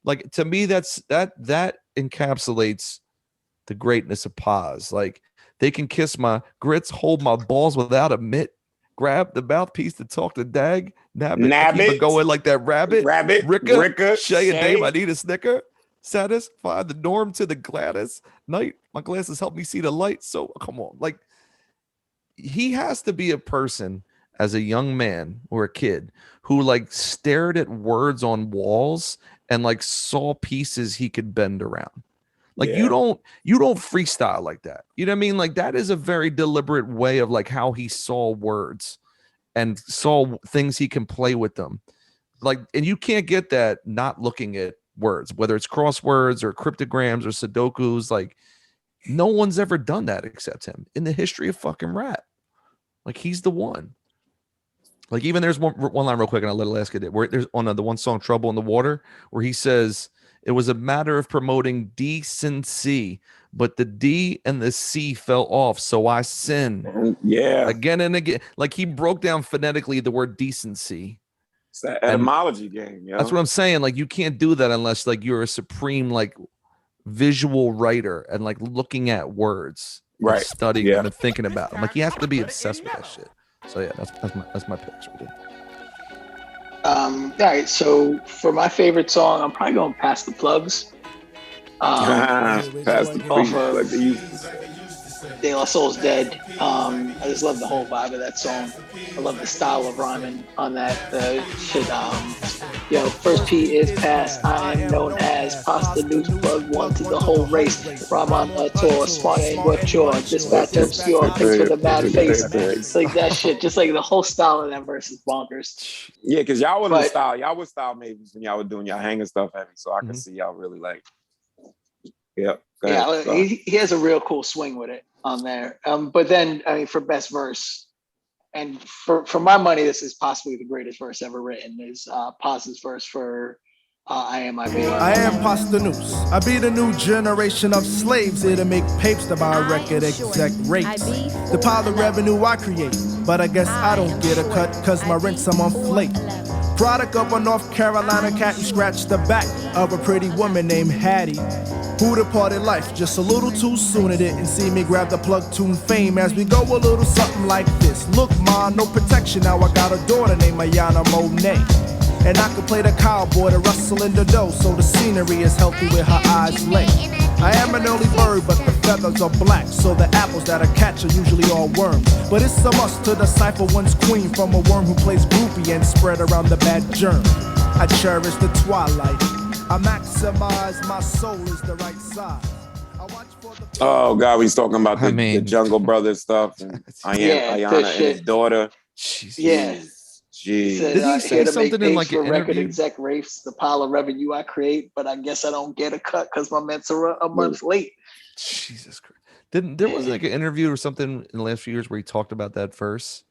like, to me, that encapsulates the greatness of Paz. Like, they can kiss my grits, hold my balls without a mitt, grab the mouthpiece to talk to dag, nab it, going like that rabbit, Ricka, Shay and Dave, I need a snicker, satisfy the norm to the Gladys night. My glasses help me see the light. So come on, like, he has to be a person as a young man or a kid who like stared at words on walls and like saw pieces he could bend around. Like you don't freestyle like that. You know what I mean? Like that is a very deliberate way of like how he saw words and saw things he can play with them. Like, and you can't get that not looking at words, whether it's crosswords or cryptograms or Sudokus. Like no one's ever done that except him in the history of fucking rap. Like he's the one. Like even there's one line real quick, and I'll let Alaska do where there's on the one song "Trouble in the Water" where he says it was a matter of promoting decency, but the D and the C fell off, so I sin. Yeah, again and again. Like he broke down phonetically the word decency. It's that etymology game. Yeah, that's what I'm saying. Like you can't do that unless like you're a supreme like visual writer and like looking at words, right? Studying them and thinking about them. Like you have to be obsessed with that shit. So yeah, that's my picks right there. All right, so for my favorite song, I'm probably going Past the Plugs. Past the Plugs. De La Soul's Dead. I just love the whole vibe of that song. I love the style of rhyming on that shit. First P is past. I am known as Pasta News Plug One to the whole race. Rhyme on a tour, smart and mature. Dispatch obscure. Thanks for the mad face. It's like that shit. Just like the whole style of that verse is bonkers. Yeah, because y'all were style. Y'all were style maybe when y'all were doing y'all hanging stuff heavy. So I can see y'all really like. Yep. Yeah, he has a real cool swing with it on there. But then, I mean, for best verse, and for my money, this is possibly the greatest verse ever written, is Paz's verse for I Am I Be. I am Pasta Noose. I be the new generation of slaves here to make papes to buy record exec rates. The pile of revenue I create, but I guess I don't get a cut cause my rent's a month late. Product of a North Carolina cat and scratched the back of a pretty woman named Hattie. Who departed life just a little too soon. It didn't see me grab the plug tune fame as we go a little something like this. Look, ma, no protection. Now I got a daughter named Ayana Monet. And I can play the cowboy to rustle in the dough, so the scenery is healthy with her eyes lay. I am an early bird, but the feathers are black, so the apples that I catch are usually all worms. But it's a must to decipher one's queen from a worm who plays groupie and spread around the bad germ. I cherish the twilight. I maximize my soul is the right size. Oh God, he's talking about the Jungle Brothers stuff. And Ayana and his daughter. Yeah. Jeez. Said, Did he say something in like an record interview? Exec race, the pile of revenue I create, but I guess I don't get a cut because my ments are a month late. Jesus Christ! There was like an interview or something in the last few years where he talked about that verse,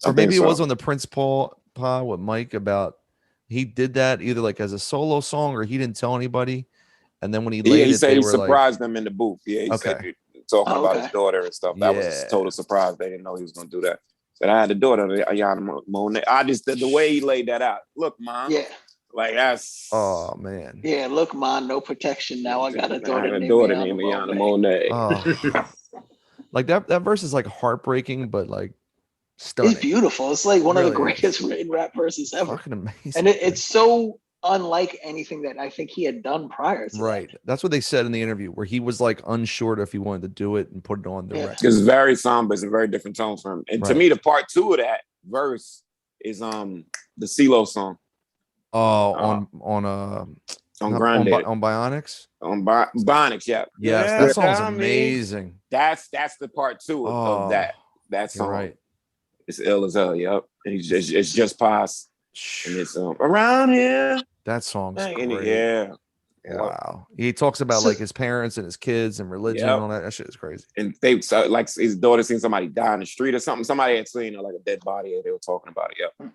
or maybe it was on the Prince Paul with Mike about he did that either like as a solo song or he didn't tell anybody, and then when he laid he it, said they he were surprised like, them in the booth. Yeah, he said talking about his daughter and stuff. That was just a total surprise. They didn't know he was going to do that. That I had a daughter, Ayana Monet. I just the way he laid that out. Look, mom. Yeah. Like that's. Oh man. Yeah. Look, mom. No protection. Now I got a daughter named Ayana Monet. Oh. Like that verse is like heartbreaking, but like stunning. It's beautiful. It's like one of the greatest written rap verses ever. Fucking amazing. And it's so unlike anything that I think he had done prior to that. That's what they said in the interview, where he was like unsure if he wanted to do it and put it on the record. It's very somber. It's a very different tone for him. And to me, the part two of that verse is the CeeLo song. Oh, on Grande. On Bionics? On Bionics, yeah. Yes, that song's amazing. That's the part two of that song. Right. It's ill as hell, yep. And it's just Paz. And it's around here. That song's great. Yeah. Wow. He talks about like his parents and his kids and religion and all that. That shit is crazy. And they like his daughter seen somebody die in the street or something. Somebody had seen like a dead body and they were talking about it. Yep.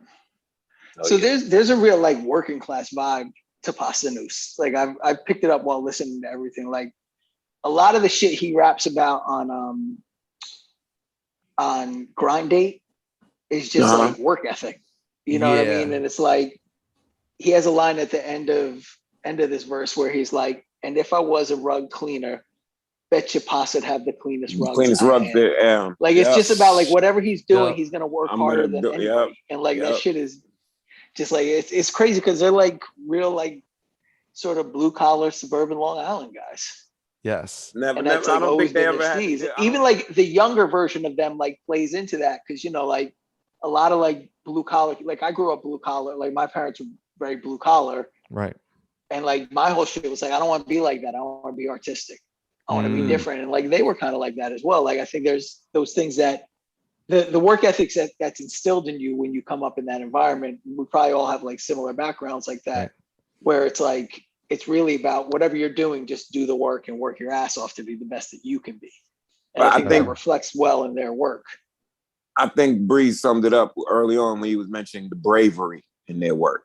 So there's a real like working class vibe to Pasta Noose. Like I've picked it up while listening to everything. Like a lot of the shit he raps about on Grind Date is just like work ethic. You know what I mean? And it's like he has a line at the end of this verse where he's like, "And if I was a rug cleaner, bet your Pass'd have the cleanest rugs." There. Like it's just about like whatever he's doing, he's gonna work harder than anybody. And like that shit is just like it's crazy because they're like real like sort of blue collar suburban Long Island guys. Yes. Never. I don't think they ever had. Even like the younger version of them like plays into that because like a lot of like blue collar, like I grew up blue collar, like my parents were very blue collar. Right. And like my whole shit was like, I don't want to be like that. I want to be artistic. I want to be different. And like they were kind of like that as well. Like I think there's those things that the work ethics that's instilled in you when you come up in that environment. We probably all have like similar backgrounds like that, where it's like it's really about whatever you're doing, just do the work and work your ass off to be the best that you can be. And I think that reflects well in their work. I think Breeze summed it up early on when he was mentioning the bravery in their work.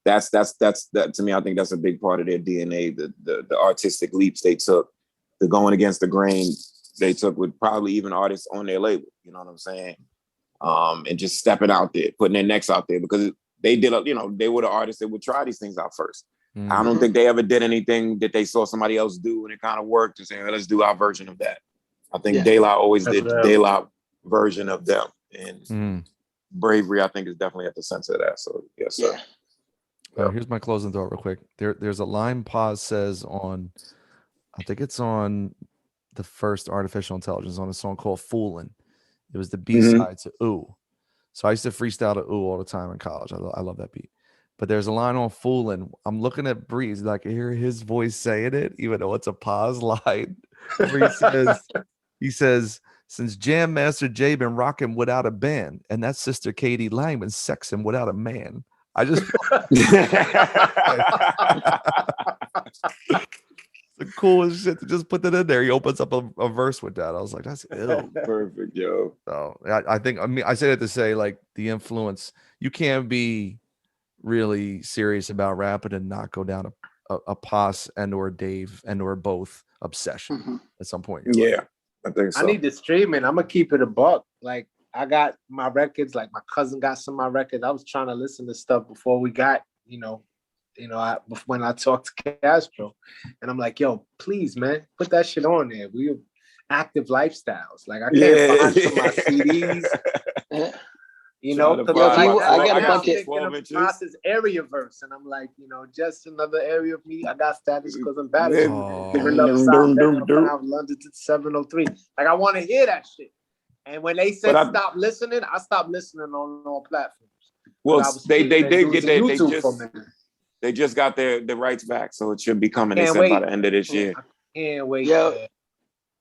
That's that to me. I think that's a big part of their DNA. The artistic leaps they took, the going against the grain they took with probably even artists on their label. You know what I'm saying? And just stepping out there, putting their necks out there, because they did. They were the artists that would try these things out first. Mm-hmm. I don't think they ever did anything that they saw somebody else do and it kind of worked and saying, let's do our version of that. I think De La always did De La version of them, and bravery, I think, is definitely at the center of that. So yes, sir. Here's my closing thought real quick. There's a line Paz says on, I think it's on the first Artificial Intelligence, on a song called Foolin'. It was the B-side to Ooh. So I used to freestyle to Ooh all the time in college. I love that beat. But there's a line on Foolin'. I'm looking at Breeze, like I hear his voice saying it, even though it's a Paz line. Where he says, since Jam Master Jay been rocking without a band, and that sister Katie Lang been sexing without a man. I just the coolest shit to just put that in there. He opens up a verse with that. I was like, that's ill. Perfect, yo. So I say that to say, like, the influence, you can't be really serious about rapping and not go down a Paz and or Dave and or both obsession at some point. Yeah, I think so. I need to stream it. I'm gonna keep it a buck. Like, I got my records, like my cousin got some of my records. I was trying to listen to stuff before we got, when I talked to Castro, and I'm like, yo, please, man, put that shit on there. We active lifestyles. Like, I can't find some of my CDs. Because I got a bunch of Paz's area verse, and I'm like, just another area of me. I got status because I'm bad. Giving up London to 703. Like, I want to hear that shit. And when they said stop listening, I stopped listening on all platforms. Well, they did get that. They just got their rights back, so it should be coming. They said by the end of this year. Can't wait. Yo,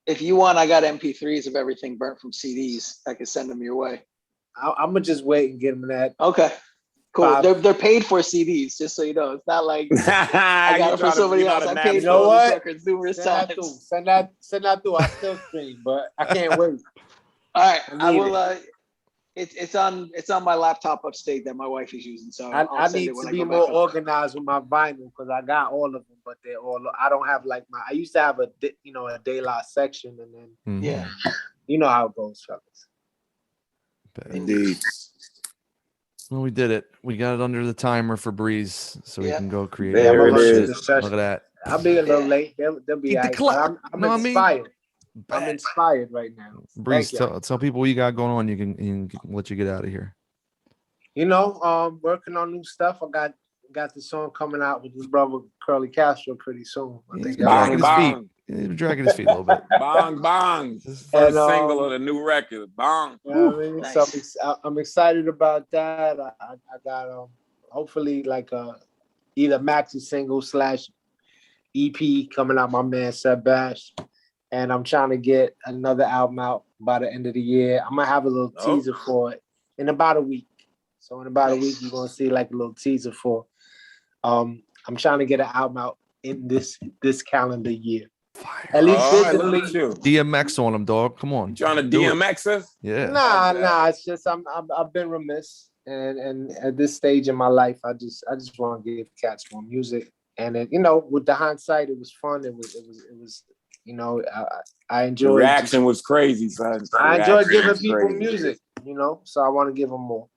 if you want, I got MP3s of everything burnt from CDs. I can send them your way. I'm gonna just wait and get them that. Okay, cool. They're paid for CDs, just so you know. It's not like I got it from somebody else. I paid for those records numerous times. Send that through. I still stream, but I can't wait. All right, I will. It's on my laptop upstate that my wife is using. So I need to be more organized with my vinyl, because I got all of them, but they're all. I don't have like I used to have a De La section, and then you know how it goes, fellas. Indeed. Well, we did it. We got it under the timer for Breeze, so we can go create. There it is. Look at that. I'll be a little late. They'll be I'm inspired. I'm inspired right now. Breeze, tell people what you got going on. You can let you get out of here. Working on new stuff. I got the song coming out with his brother Curly Castro pretty soon. I think He's dragging his feet a little bit. Bong, bong. First single of the new record. Bong. Nice. So I'm excited about that. I got hopefully like either maxi single / EP coming out. My man Seb Bash, and I'm trying to get another album out by the end of the year. I'm gonna have a little teaser for it in about a week. So in about a week, you're gonna see like a little teaser for. I'm trying to get an album out in this calendar year. Fire. At least DMX on him, dog. Come on. You trying to DMX us? Yeah. Nah. It's just I've been remiss, and at this stage in my life, I just want to give cats more music. And it, with the hindsight, it was fun. It was. I enjoyed. The reaction was crazy, son. I enjoyed giving people music. So I want to give them more.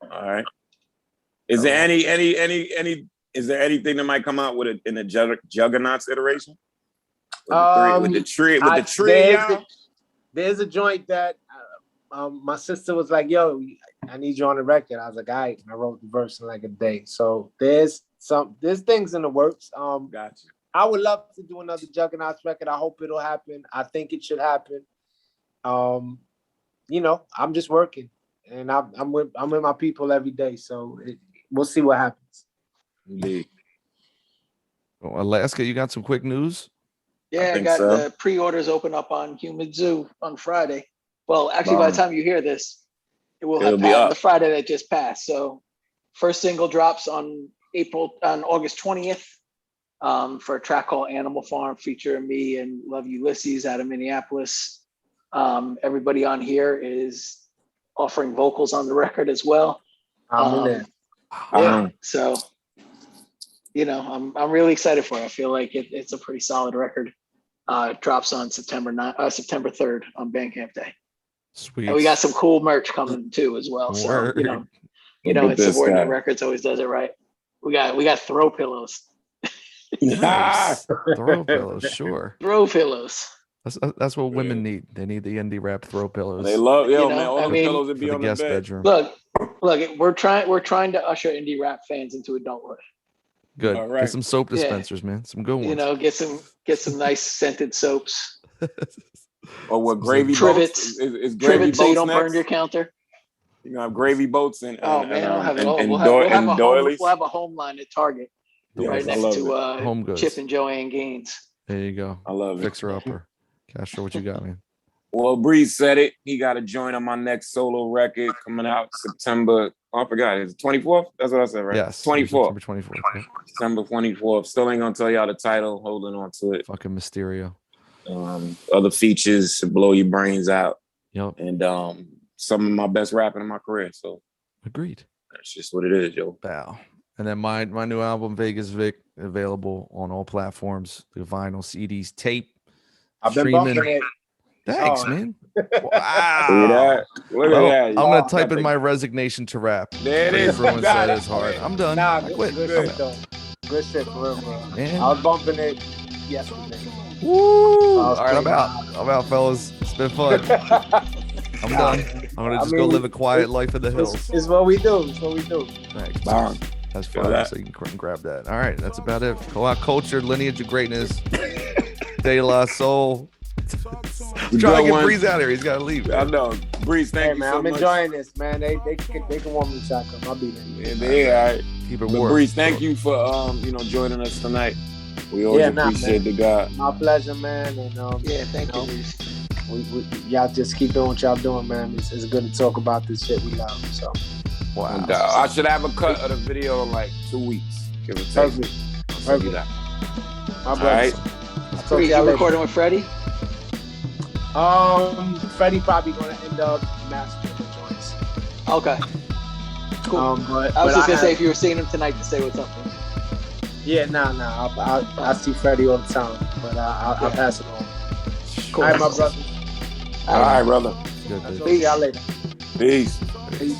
All right. Is there any? Is there anything that might come out in a Juggaknots iteration? With the tree, there's a joint that my sister was like, "Yo, I need you on the record." I was like, "All right," and I wrote the verse in like a day. So there's things in the works. Gotcha. I would love to do another Juggaknots record. I hope it'll happen. I think it should happen. I'm just working, and I'm with my people every day. So we'll see what happens. Indeed. Well, Alaska, you got some quick news? Yeah, I got the pre-orders open up on Humid Zoo on Friday. Well, actually, by the time you hear this, it'll have passed the Friday that just passed. So, first single drops on August 20th for a track called Animal Farm, featuring me and Love Ulysses out of Minneapolis. Everybody on here is offering vocals on the record as well. So, you know, I'm really excited for it. I feel like it's a pretty solid record. It drops on September 3rd on Bandcamp Day. Sweet. And we got some cool merch coming too as well. So, you know, it's Subordinate Records always does it right. We got throw pillows. Nice. Throw pillows, sure. Throw pillows. That's what women need. They need the indie rap throw pillows. They love, man, all the pillows that be on the guest bed. bedroom. Look, we're trying to usher indie rap fans into adulthood. Good. All right. Get some soap dispensers, man. Some good ones. You know, get some nice scented soaps. Or what gravy trivets? Boats? Is gravy trivets so you don't next? burn your counter. You know, have gravy boats and I'll have it all. and doilies. We'll have a home line at Target right next to Home Goods. Chip and Joanne Gaines. There you go. I love it. Fixer upper. Castro, what you got, man? Well, Breeze said it. He got to join on my next solo record coming out September. Oh, I forgot. It's 24th? That's what I said, right? Yes. 24th. September 24th. Yeah. December 24th. Still ain't gonna tell y'all the title. Holding on to it. Fucking Mysterio. Other features to blow your brains out. Yep. And some of my best rapping in my career. So agreed. That's just what it is, yo. Bow. And then my new album, Vegas Vic, available on all platforms. The vinyl, CDs, tape. I've been bumping it. Thanks, man. Wow. Look at that. I'm gonna type in my resignation to rap. There it is. Everyone said it's hard. I'm done. Nah, I quit. good shit, though. Good shit for real, bro. Man. I was bumping it yesterday. Woo! All right, I'm out, fellas. It's been fun. I'm done. I'm gonna just go live a quiet life in the hills. It's what we do. It's what we do. Thanks. Bang. That's fun. So you can grab that. All right, that's about it. Callout Culture, Lineage of Greatness, De La Soul. I'm trying to get Breeze out here. He's got to leave. I know. Breeze, thank you man, so I'm much. enjoying this, man. They can warm me shotgun. I'll be there. Yeah, all right. Keep it But warm. Breeze, thank you for joining us tonight. We always appreciate the God. My pleasure, man. And thank you, Breeze. Y'all just keep doing what y'all doing, man. It's good to talk about this shit we love. So, wow. And, I should have a cut of the video in like 2 weeks. Give or take. Perfect. That. All right. You recording with Freddie? Freddie probably gonna end up mastering the joints. Okay. Cool. But I was just gonna say if you were seeing him tonight to say what's up. Yeah, nah. I see Freddie all the time, but I'll pass it on. Cool. All right, my brother. All right, brother. Good. See y'all later. Peace. Peace.